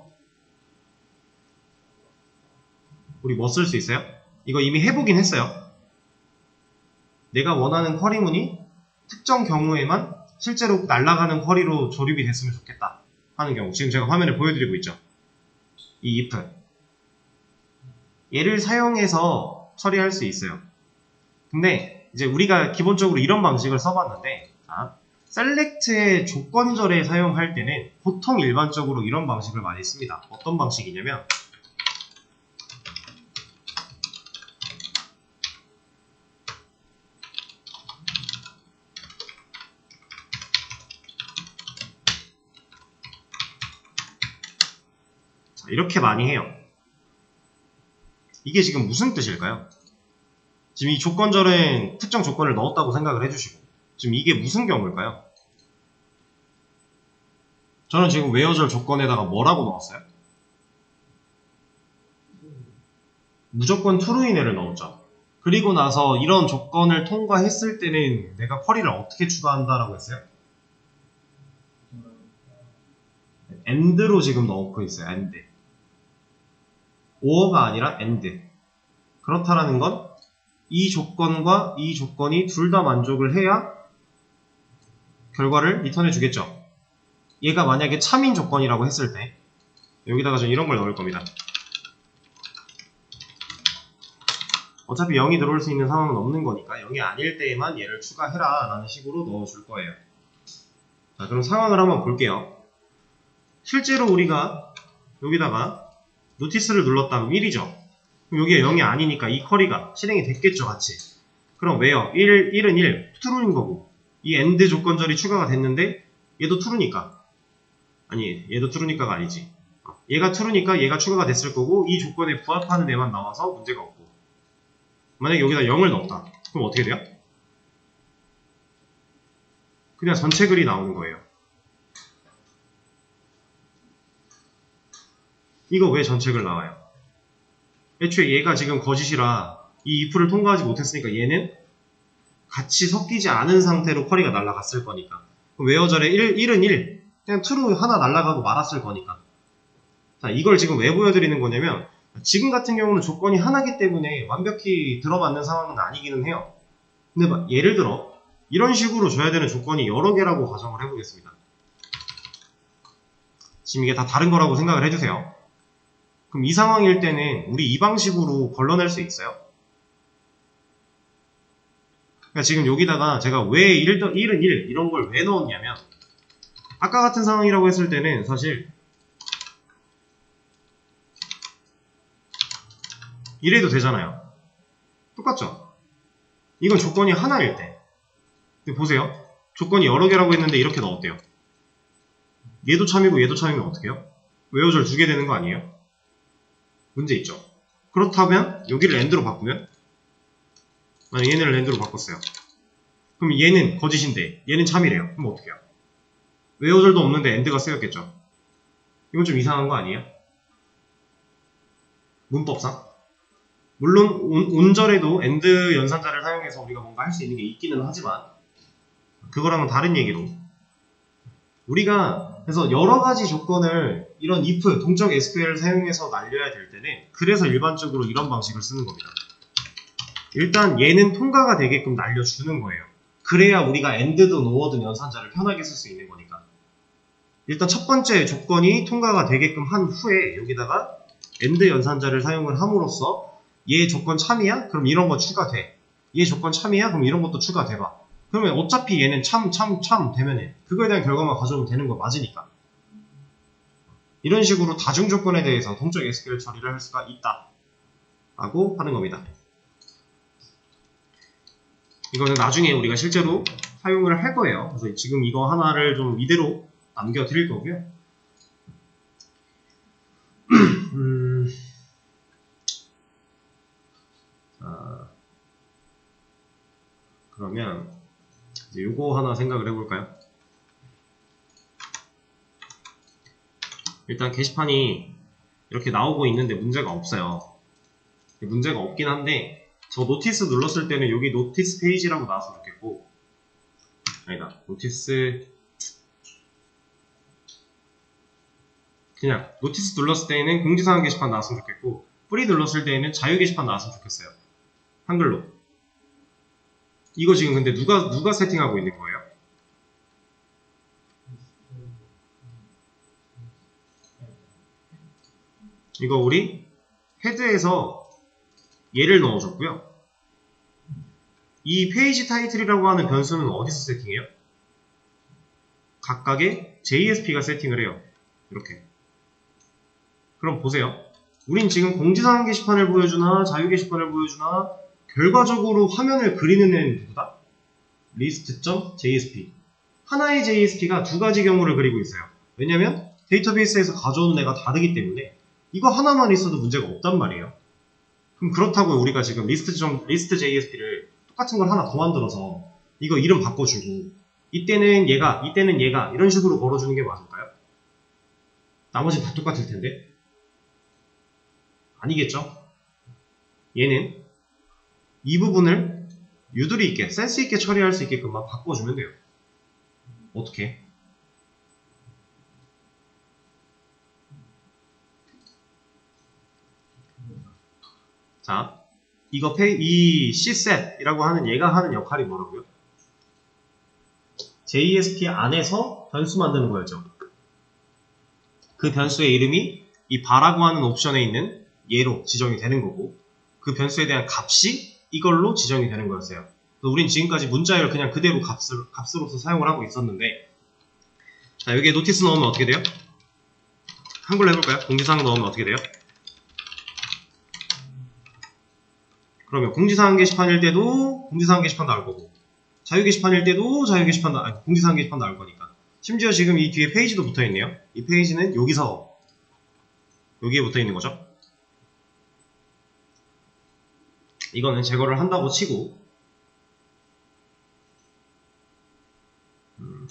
Speaker 1: 우리 뭐 쓸 수 있어요? 이거 이미 해보긴 했어요. 내가 원하는 쿼리문이 특정 경우에만 실제로 날아가는 쿼리로 조립이 됐으면 좋겠다 하는 경우 지금 제가 화면에 보여드리고 있죠. 이 if 얘를 사용해서 처리할 수 있어요. 근데 이제 우리가 기본적으로 이런 방식을 써봤는데 select의 조건절에 사용할 때는 보통 일반적으로 이런 방식을 많이 씁니다. 어떤 방식이냐면 이렇게 많이 해요. 이게 지금 무슨 뜻일까요? 지금 이 조건절은 특정 조건을 넣었다고 생각을 해주시고 지금 이게 무슨 경우일까요? 저는 지금 웨어절 조건에다가 뭐라고 넣었어요? 무조건 true인애를 넣었죠. 그리고 나서 이런 조건을 통과했을 때는 내가 쿼리를 어떻게 추가한다라고 했어요? end로 지금 넣고 있어요. end. or가 아니라 end. 그렇다라는 건 이 조건과 이 조건이 둘 다 만족을 해야 결과를 리턴해 주겠죠. 얘가 만약에 참인 조건이라고 했을 때 여기다가 좀 이런 걸 넣을 겁니다. 어차피 0이 들어올 수 있는 상황은 없는 거니까 0이 아닐 때에만 얘를 추가해라 라는 식으로 넣어줄 거예요. 자, 그럼 상황을 한번 볼게요. 실제로 우리가 여기다가 노티스를 눌렀다면 1이죠. 그럼 여기에 0이 아니니까 이 쿼리가 실행이 됐겠죠, 같이. 그럼 왜요? 1은 1, true인 거고 이 end 조건절이 추가가 됐는데 얘도 true니까 아니, 얘도 true니까가 아니지. 얘가 true니까 얘가 추가가 됐을 거고 이 조건에 부합하는 애만 나와서 문제가 없고 만약에 여기다 0을 넣었다. 그럼 어떻게 돼요? 그냥 전체 글이 나오는 거예요. 이거 왜 전체 글 나와요? 애초에 얘가 지금 거짓이라 이 if를 통과하지 못했으니까 얘는 같이 섞이지 않은 상태로 쿼리가 날아갔을 거니까. 그럼 웨어절에 1은 1, 그냥 true 하나 날아가고 말았을 거니까. 자, 이걸 지금 왜 보여드리는 거냐면 지금 같은 경우는 조건이 하나기 때문에 완벽히 들어맞는 상황은 아니기는 해요. 근데 예를 들어 이런 식으로 줘야 되는 조건이 여러 개라고 가정을 해보겠습니다. 지금 이게 다 다른 거라고 생각을 해주세요. 그럼 이 상황일 때는 우리 이 방식으로 걸러낼 수 있어요. 그러니까 지금 여기다가 제가 왜 1은 1 이런 걸 왜 넣었냐면 아까 같은 상황이라고 했을 때는 사실 이래도 되잖아요. 똑같죠? 이건 조건이 하나일 때. 근데 보세요. 조건이 여러 개라고 했는데 이렇게 넣었대요. 얘도 참이고 얘도 참이면 어떻게 해요? 웨어절 2개 되는 거 아니에요? 문제 있죠. 그렇다면 여기를 end로 바꾸면 만약 얘네를 end로 바꿨어요. 그럼 얘는 거짓인데 얘는 참이래요. 그럼 어떻게 해요? 웨어절도 없는데 end가 쓰였겠죠. 이건 좀 이상한 거 아니에요? 문법상. 물론 온절에도 AND 연산자를 사용해서 우리가 뭔가 할 수 있는 게 있기는 하지만 그거랑은 다른 얘기로 우리가 그래서 여러 가지 조건을 이런 if, 동적 SQL을 사용해서 날려야 될 때는 그래서 일반적으로 이런 방식을 쓰는 겁니다. 일단 얘는 통과가 되게끔 날려주는 거예요. 그래야 우리가 AND든 OR든 연산자를 편하게 쓸 수 있는 거니까. 일단 첫 번째 조건이 통과가 되게끔 한 후에 여기다가 AND 연산자를 사용을 함으로써 얘 조건 참이야? 그럼 이런 거 추가돼. 얘 조건 참이야? 그럼 이런 것도 추가돼봐. 그러면 어차피 얘는 참 되면은 그거에 대한 결과만 가져오면 되는 거 맞으니까. 이런 식으로 다중 조건에 대해서 동적 SQL 처리를 할 수가 있다 라고 하는 겁니다. 이거는 나중에 우리가 실제로 사용을 할 거예요. 그래서 지금 이거 하나를 좀 이대로 남겨드릴 거고요. 자, 그러면 이제 요거 하나 생각을 해볼까요? 일단 게시판이 이렇게 나오고 있는데 문제가 없어요. 문제가 없긴 한데 저 노티스 눌렀을 때는 여기 노티스 페이지라고 나왔으면 좋겠고, 아니다, 노티스 그냥 노티스 눌렀을 때에는 공지사항 게시판 나왔으면 좋겠고, 뿌리 눌렀을 때에는 자유 게시판 나왔으면 좋겠어요. 한글로. 이거 지금 근데 누가 세팅하고 있는 거예요? 이거 우리 헤드에서 얘를 넣어줬고요. 이 페이지 타이틀이라고 하는 변수는 어디서 세팅해요? 각각의 JSP가 세팅을 해요. 이렇게. 그럼 보세요. 우린 지금 공지사항 게시판을 보여주나 자유 게시판을 보여주나 결과적으로 화면을 그리는 애는 누구다? list.jsp. 하나의 JSP가 두 가지 경우를 그리고 있어요. 왜냐면 데이터베이스에서 가져오는 애가 다르기 때문에 이거 하나만 있어도 문제가 없단 말이에요. 그럼 그렇다고 우리가 지금 리스트 JSP를 똑같은 걸 하나 더 만들어서 이거 이름 바꿔주고 이때는 얘가 이런 식으로 걸어주는 게 맞을까요? 나머지 다 똑같을 텐데. 아니겠죠? 얘는 이 부분을 유두리 있게, 센스 있게 처리할 수 있게끔만 바꿔주면 돼요. 어떻게? 자, 이 cset이라고 하는 얘가 하는 역할이 뭐라고요? JSP 안에서 변수 만드는 거였죠. 그 변수의 이름이 이 바라고 하는 옵션에 있는 얘로 지정이 되는 거고, 그 변수에 대한 값이 이걸로 지정이 되는 거였어요. 우린 지금까지 문자열 그냥 그대로 값으로서 사용을 하고 있었는데, 자, 여기에 노티스 넣으면 어떻게 돼요? 한글로 해볼까요? 공지사항 넣으면 어떻게 돼요? 그러면 공지사항 게시판일 때도 공지사항 게시판 나올 거고, 자유 게시판일 때도 자유 게시판 공지사항 게시판 나올 거니까. 심지어 지금 이 뒤에 페이지도 붙어 있네요. 이 페이지는 여기에 붙어 있는 거죠. 이거는 제거를 한다고 치고,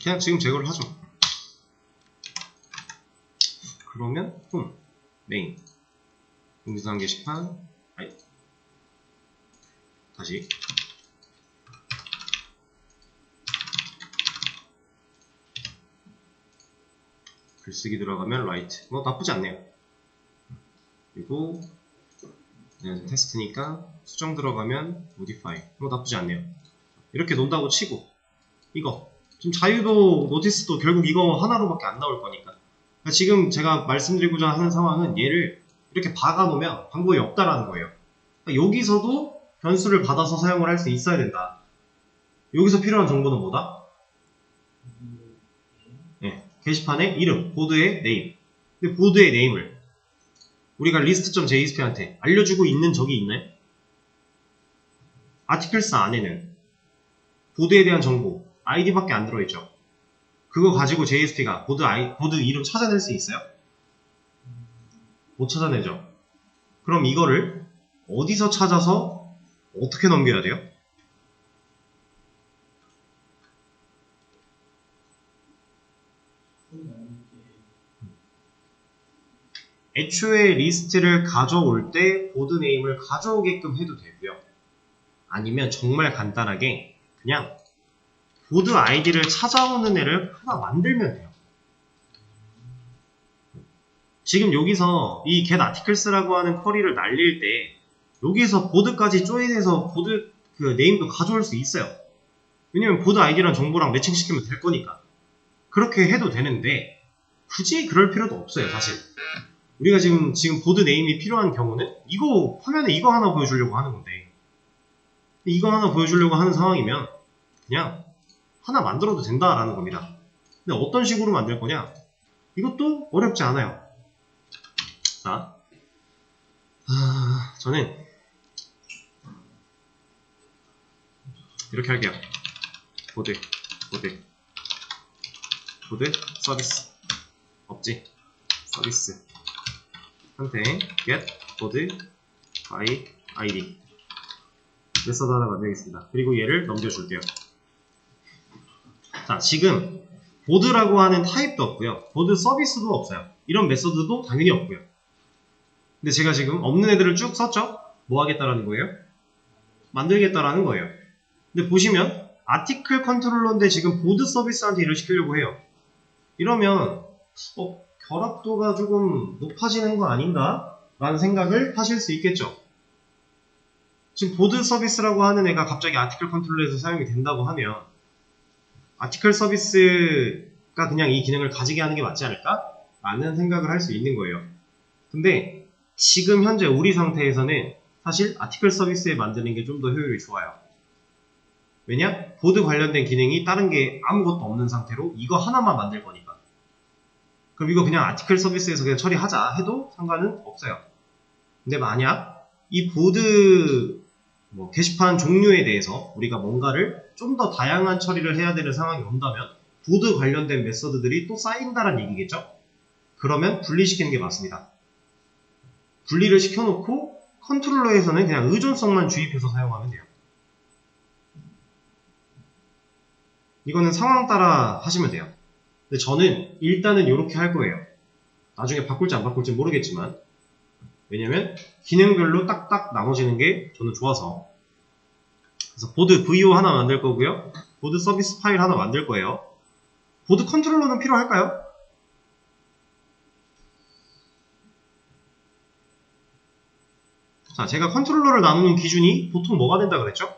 Speaker 1: 그냥 지금 제거를 하죠. 그러면 메인 공지사항 게시판 다시 글쓰기 들어가면 라이트, 뭐 나쁘지 않네요. 그리고 테스트니까 수정 들어가면 modify, 뭐 나쁘지 않네요. 이렇게 논다고 치고, 이거 지금 자유도 노티스도 결국 이거 하나로밖에 안 나올 거니까. 그러니까 지금 제가 말씀드리고자 하는 상황은 얘를 이렇게 박아놓으면 방법이 없다라는 거예요. 그러니까 여기서도 변수를 받아서 사용을 할 수 있어야 된다. 여기서 필요한 정보는 뭐다? 네, 게시판의 이름, 보드의 네임. 근데 보드의 네임을 우리가 list.jsp한테 알려주고 있는 적이 있나요? 아티클스 안에는 보드에 대한 정보, 아이디밖에 안 들어있죠. 그거 가지고 JSP가 보드 이름 찾아낼 수 있어요? 못 찾아내죠. 그럼 이거를 어디서 찾아서 어떻게 넘겨야 돼요? 애초에 리스트를 가져올 때 보드 네임을 가져오게끔 해도 되고요. 아니면 정말 간단하게 그냥 보드 아이디를 찾아오는 애를 하나 만들면 돼요. 지금 여기서 이 getArticles라고 하는 쿼리를 날릴 때 여기서 보드까지 조인해서 보드 그 네임도 가져올 수 있어요. 왜냐면 보드 아이디랑 정보랑 매칭시키면 될 거니까. 그렇게 해도 되는데 굳이 그럴 필요도 없어요, 사실. 우리가 지금 보드 네임이 필요한 경우는 이거 화면에 이거 하나 보여주려고 하는 건데 이거 하나 보여주려고 하는 상황이면 그냥 하나 만들어도 된다라는 겁니다. 근데 어떤 식으로 만들 거냐? 이것도 어렵지 않아요. 자, 저는 이렇게 할게요. 보드 서비스 없지? 서비스 선택 get 보드 by id 메서드 하나 만들겠습니다. 그리고 얘를 넘겨줄게요. 자, 지금 보드라고 하는 타입도 없고요. 보드 서비스도 없어요. 이런 메서드도 당연히 없고요. 근데 제가 지금 없는 애들을 쭉 썼죠? 뭐 하겠다라는 거예요? 만들겠다라는 거예요. 근데 보시면 아티클 컨트롤러인데 지금 보드 서비스한테 일을 시키려고 해요. 이러면 결합도가 조금 높아지는 거 아닌가? 라는 생각을 하실 수 있겠죠. 지금 보드 서비스라고 하는 애가 갑자기 아티클 컨트롤러에서 사용이 된다고 하면 아티클 서비스가 그냥 이 기능을 가지게 하는 게 맞지 않을까? 라는 생각을 할 수 있는 거예요. 근데 지금 현재 우리 상태에서는 사실 아티클 서비스에 만드는 게 좀 더 효율이 좋아요. 왜냐? 보드 관련된 기능이 다른 게 아무것도 없는 상태로 이거 하나만 만들 거니까. 그럼 이거 그냥 아티클 서비스에서 그냥 처리하자 해도 상관은 없어요. 근데 만약 이 보드 게시판 종류에 대해서 우리가 뭔가를 좀 더 다양한 처리를 해야 되는 상황이 온다면 보드 관련된 메서드들이 또 쌓인다는 얘기겠죠? 그러면 분리시키는 게 맞습니다. 분리를 시켜놓고 컨트롤러에서는 그냥 의존성만 주입해서 사용하면 돼요. 이거는 상황 따라 하시면 돼요. 근데 저는 일단은 이렇게 할 거예요. 나중에 바꿀지 안 바꿀지 모르겠지만 왜냐면 기능별로 딱딱 나눠지는 게 저는 좋아서. 그래서 보드 VO 하나 만들 거고요. 보드 서비스 파일 하나 만들 거예요. 보드 컨트롤러는 필요할까요? 자, 제가 컨트롤러를 나누는 기준이 보통 뭐가 된다 그랬죠?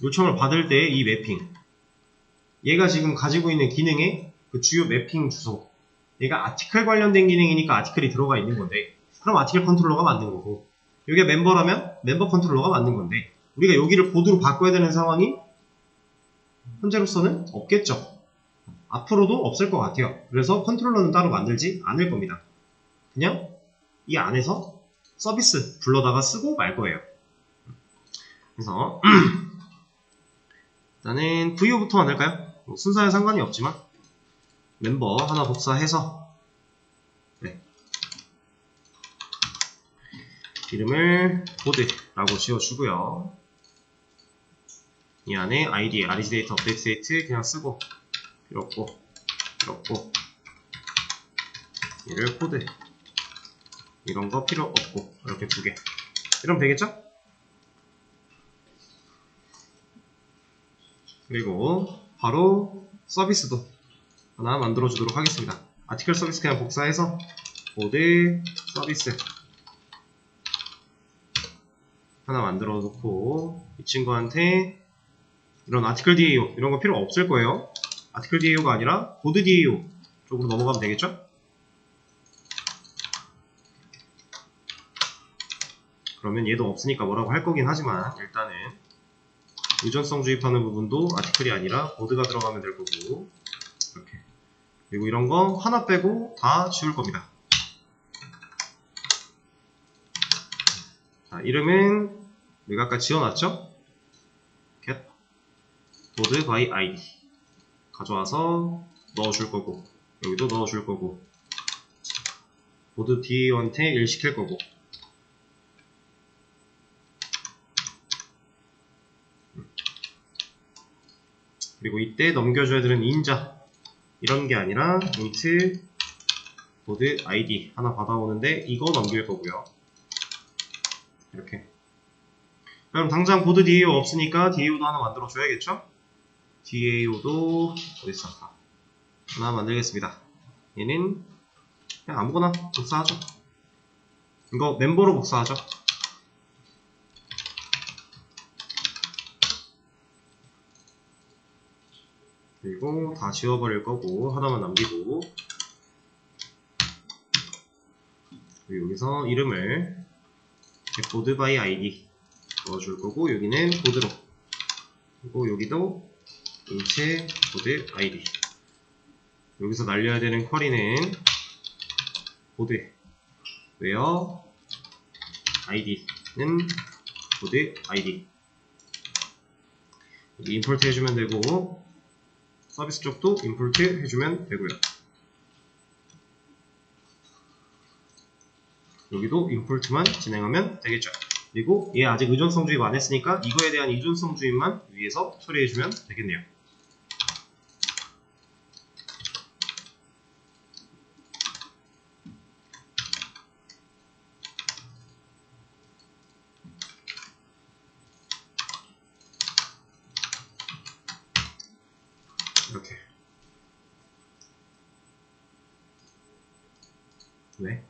Speaker 1: 요청을 받을 때 이 매핑, 얘가 지금 가지고 있는 기능의 그 주요 매핑 주소, 얘가 아티클 관련된 기능이니까 아티클이 들어가 있는 건데 그럼 아티클 컨트롤러가 만든 거고, 이게 멤버라면 멤버 컨트롤러가 만든 건데 우리가 여기를 보드로 바꿔야 되는 상황이 현재로서는 없겠죠. 앞으로도 없을 것 같아요. 그래서 컨트롤러는 따로 만들지 않을 겁니다. 그냥 이 안에서 서비스 불러다가 쓰고 말 거예요. 그래서 일단은 VO부터 만들까요? 순서에 상관이 없지만 멤버 하나 복사해서 이름을 보드라고 지어주고요. 이 안에 ID, RGData, 업데이트 데이트 그냥 쓰고 필요 없고 얘를 코드 이런 거 필요 없고 이렇게 두 개 이러면 되겠죠? 그리고 바로 서비스도 하나 만들어 주도록 하겠습니다. 아티클 서비스 그냥 복사해서 보드 서비스 하나 만들어 놓고 이 친구한테 이런 아티클 DAO 이런 거 필요 없을 거예요. 아티클 DAO가 아니라 보드 DAO 쪽으로 넘어가면 되겠죠? 그러면 얘도 없으니까 뭐라고 할 거긴 하지만 일단은 의존성 주입하는 부분도 아티클이 아니라 보드가 들어가면 될 거고 이렇게. 그리고 이런 거 하나 빼고 다 지울 겁니다. 자, 이름은 우리가 아까 지어놨죠? get 보드 by id 가져와서 넣어줄 거고 여기도 넣어줄 거고 보드 DAO한테 일 시킬 거고 그리고 이때 넘겨줘야 되는 인자 이런 게 아니라 int 보드 id 하나 받아오는데 이거 넘길 거고요. 이렇게. 그럼 당장 보드 DAO 없으니까 DAO도 하나 만들어 줘야겠죠? DAO도 어딨어? 하나 만들겠습니다. 얘는 그냥 아무거나 복사하죠. 이거 멤버로 복사하죠. 그리고 다 지워버릴 거고 하나만 남기고, 그리고 여기서 이름을 보드 바이 아이디 넣어줄 거고, 여기는 보드로, 그리고 여기도 int 보드 아이디. 여기서 날려야 되는 쿼리는 보드 where id는 보드 id. 여기 임포트 해주면 되고, 서비스 쪽도 임포트 해주면 되고요. 여기도 임포트만 진행하면 되겠죠. 그리고 얘 아직 의존성 주입 안 했으니까 이거에 대한 의존성 주입만 위에서 처리해주면 되겠네요. 이렇게. 왜?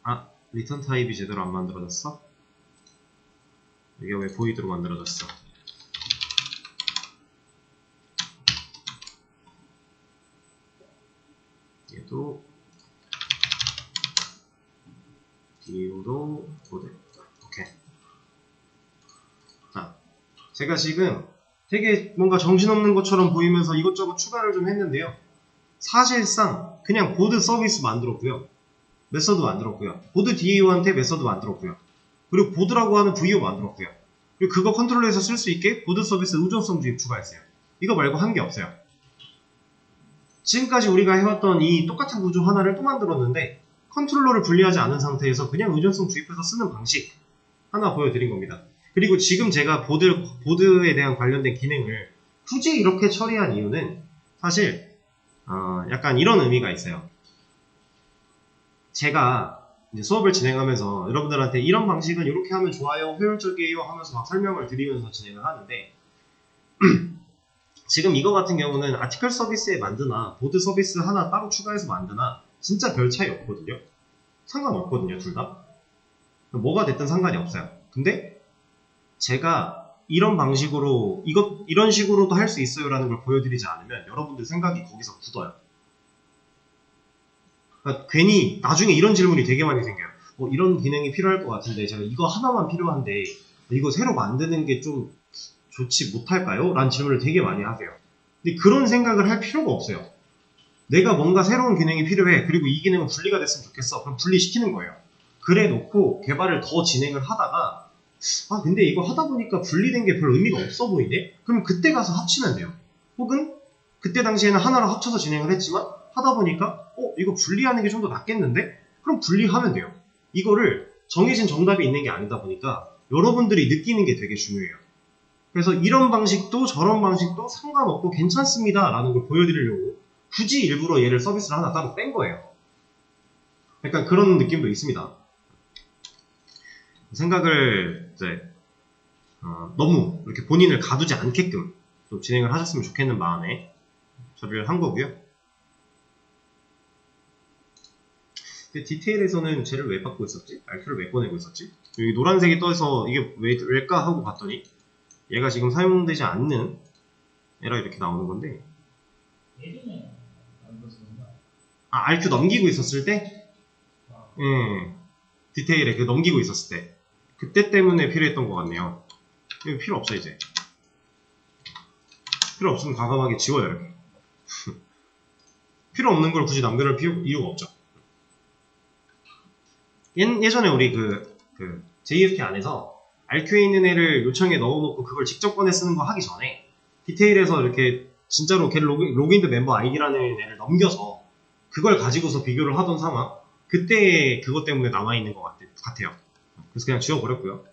Speaker 1: 아, 리턴 타입이 제대로 안 만들어졌어? 이게 왜 보이드로 만들어졌어? 얘도 DAO도 보드. 오케이. 자, 제가 지금 되게 뭔가 정신없는 것처럼 보이면서 이것저것 추가를 좀 했는데요. 사실상 그냥 보드 서비스 만들었고요. 메서드 만들었고요. 보드 DAO한테 메서드 만들었고요. 그리고 보드라고 하는 VO 만들었고요. 그리고 그거 컨트롤러에서 쓸 수 있게 보드 서비스 의존성 주입 추가했어요. 이거 말고 한 게 없어요. 지금까지 우리가 해왔던 이 똑같은 구조 하나를 또 만들었는데 컨트롤러를 분리하지 않은 상태에서 그냥 의존성 주입해서 쓰는 방식 하나 보여드린 겁니다. 그리고 지금 제가 보드에 대한 관련된 기능을 굳이 이렇게 처리한 이유는 사실 약간 이런 의미가 있어요. 제가 이제 수업을 진행하면서 여러분들한테 이런 방식은 이렇게 하면 좋아요, 효율적이에요 하면서 막 설명을 드리면서 진행을 하는데 지금 이거 같은 경우는 아티클 서비스에 만드나 보드 서비스 하나 따로 추가해서 만드나 진짜 별 차이 없거든요. 상관없거든요, 둘 다. 뭐가 됐든 상관이 없어요. 근데 제가 이런 방식으로 이런 식으로도 할 수 있어요 라는 걸 보여드리지 않으면 여러분들 생각이 거기서 굳어요. 그러니까 괜히 나중에 이런 질문이 되게 많이 생겨요. 이런 기능이 필요할 것 같은데 제가 이거 하나만 필요한데 이거 새로 만드는 게 좀 좋지 못할까요? 라는 질문을 되게 많이 하세요. 근데 그런 생각을 할 필요가 없어요. 내가 뭔가 새로운 기능이 필요해. 그리고 이 기능은 분리가 됐으면 좋겠어. 그럼 분리시키는 거예요. 그래 놓고 개발을 더 진행을 하다가 근데 이거 하다 보니까 분리된 게 별 의미가 없어 보이네? 그럼 그때 가서 합치면 돼요. 혹은 그때 당시에는 하나로 합쳐서 진행을 했지만 하다 보니까 이거 분리하는 게 좀 더 낫겠는데? 그럼 분리하면 돼요. 이거를 정해진 정답이 있는 게 아니다 보니까 여러분들이 느끼는 게 되게 중요해요. 그래서 이런 방식도 저런 방식도 상관없고 괜찮습니다 라는 걸 보여드리려고 굳이 일부러 얘를 서비스를 하나 따로 뺀 거예요. 약간 그런 느낌도 있습니다. 생각을 이제 너무 이렇게 본인을 가두지 않게끔 좀 진행을 하셨으면 좋겠는 마음에 처리를 한 거고요. 근데 디테일에서는 쟤를 왜 받고 있었지? RQ를 왜 꺼내고 있었지? 여기 노란색이 떠서 이게 왜일까 하고 봤더니 얘가 지금 사용되지 않는 에러 이렇게 나오는 건데 RQ 넘기고 있었을 때? 디테일에 넘기고 있었을 때 그때 때문에 필요했던 것 같네요. 이거 필요 없어 이제. 필요 없으면 과감하게 지워요 이렇게. 필요 없는 걸 굳이 남겨놓을 이유가 없죠. 예전에 우리 JFK 안에서 RQ에 있는 애를 요청에 넣어놓고 그걸 직접 꺼내 쓰는 거 하기 전에 디테일에서 이렇게 진짜로 걔 로그인드 멤버 아이디라는 애를 넘겨서 그걸 가지고서 비교를 하던 상황, 그때 그것 때문에 남아있는 것 같아요. 그래서 그냥 지워버렸고요.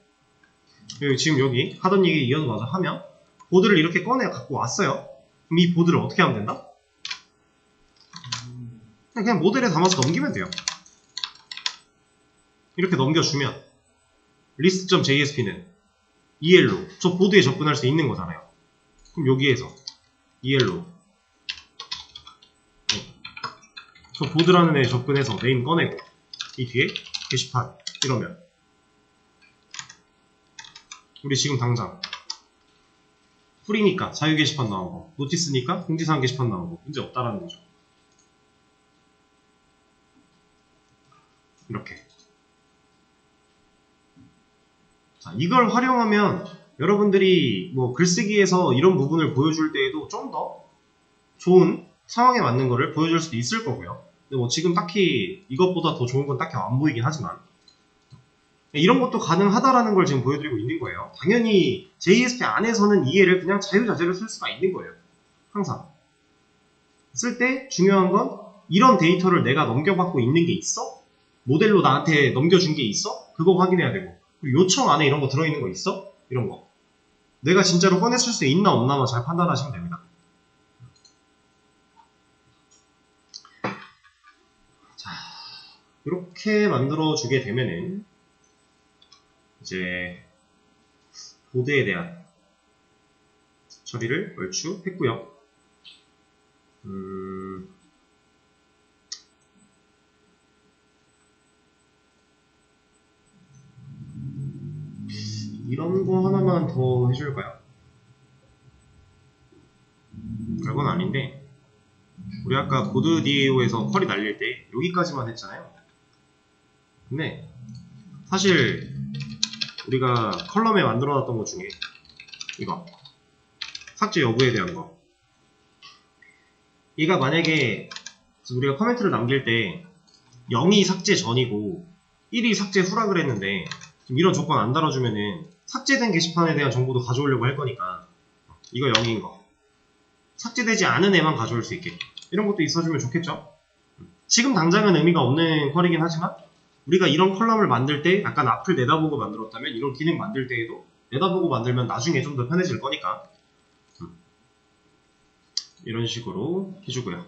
Speaker 1: 그리고 지금 여기 하던 얘기 이어서 마저 하면 보드를 이렇게 꺼내 갖고 왔어요. 그럼 이 보드를 어떻게 하면 된다? 그냥 모델에 담아서 넘기면 돼요. 이렇게 넘겨주면 list.jsp는 EL로 저 보드에 접근할 수 있는 거잖아요. 그럼 여기에서 EL로 저 보드라는 애 접근해서 네임 꺼내고 이 뒤에 게시판 이러면 우리 지금 당장 풀이니까 자유 게시판 나오고 노티스니까 공지사항 게시판 나오고 문제 없다라는 거죠. 이렇게. 자, 이걸 활용하면 여러분들이 뭐 글쓰기에서 이런 부분을 보여줄 때에도 좀 더 좋은 상황에 맞는 거를 보여줄 수도 있을 거고요. 근데 뭐 지금 딱히 이것보다 더 좋은 건 딱히 안 보이긴 하지만 이런 것도 가능하다라는 걸 지금 보여드리고 있는 거예요. 당연히 JSP 안에서는 이 애를 그냥 자유자재로 쓸 수가 있는 거예요. 항상. 쓸 때 중요한 건 이런 데이터를 내가 넘겨받고 있는 게 있어? 모델로 나한테 넘겨준 게 있어? 그거 확인해야 되고 그리고 요청 안에 이런 거 들어있는 거 있어? 이런 거. 내가 진짜로 꺼내 쓸 수 있나 없나만 잘 판단하시면 됩니다. 자, 이렇게 만들어주게 되면은 이제 보드에 대한 처리를 얼추 했고요. 이런 거 하나만 더 해줄까요? 별건 아닌데 우리 아까 보드 DAO에서 쿼리 날릴 때 여기까지만 했잖아요. 근데 사실 우리가 컬럼에 만들어놨던 것 중에 이거 삭제 여부에 대한 거 얘가 만약에 우리가 커멘트를 남길 때 0이 삭제 전이고 1이 삭제 후라 그랬는데 이런 조건 안 달아주면은 삭제된 게시판에 대한 정보도 가져오려고 할 거니까 이거 0인 거 삭제되지 않은 애만 가져올 수 있게 이런 것도 있어주면 좋겠죠? 지금 당장은 의미가 없는 쿼리긴 하지만 우리가 이런 컬럼을 만들 때 약간 앞을 내다보고 만들었다면 이런 기능 만들 때에도 내다보고 만들면 나중에 좀 더 편해질 거니까 이런 식으로 해주고요.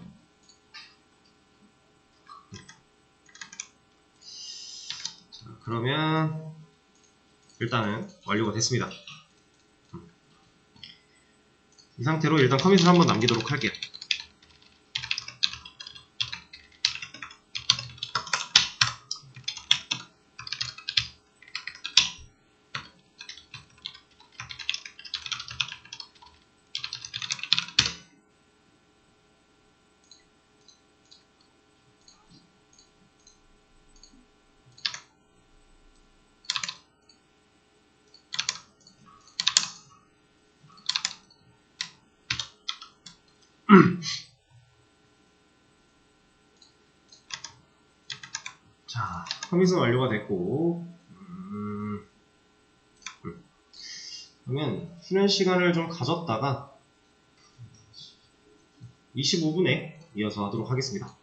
Speaker 1: 자, 그러면 일단은 완료가 됐습니다. 이 상태로 일단 커밋을 한번 남기도록 할게요. 자, 커밋은 완료가 됐고 그러면 수련 시간을 좀 가졌다가 25분에 이어서 하도록 하겠습니다.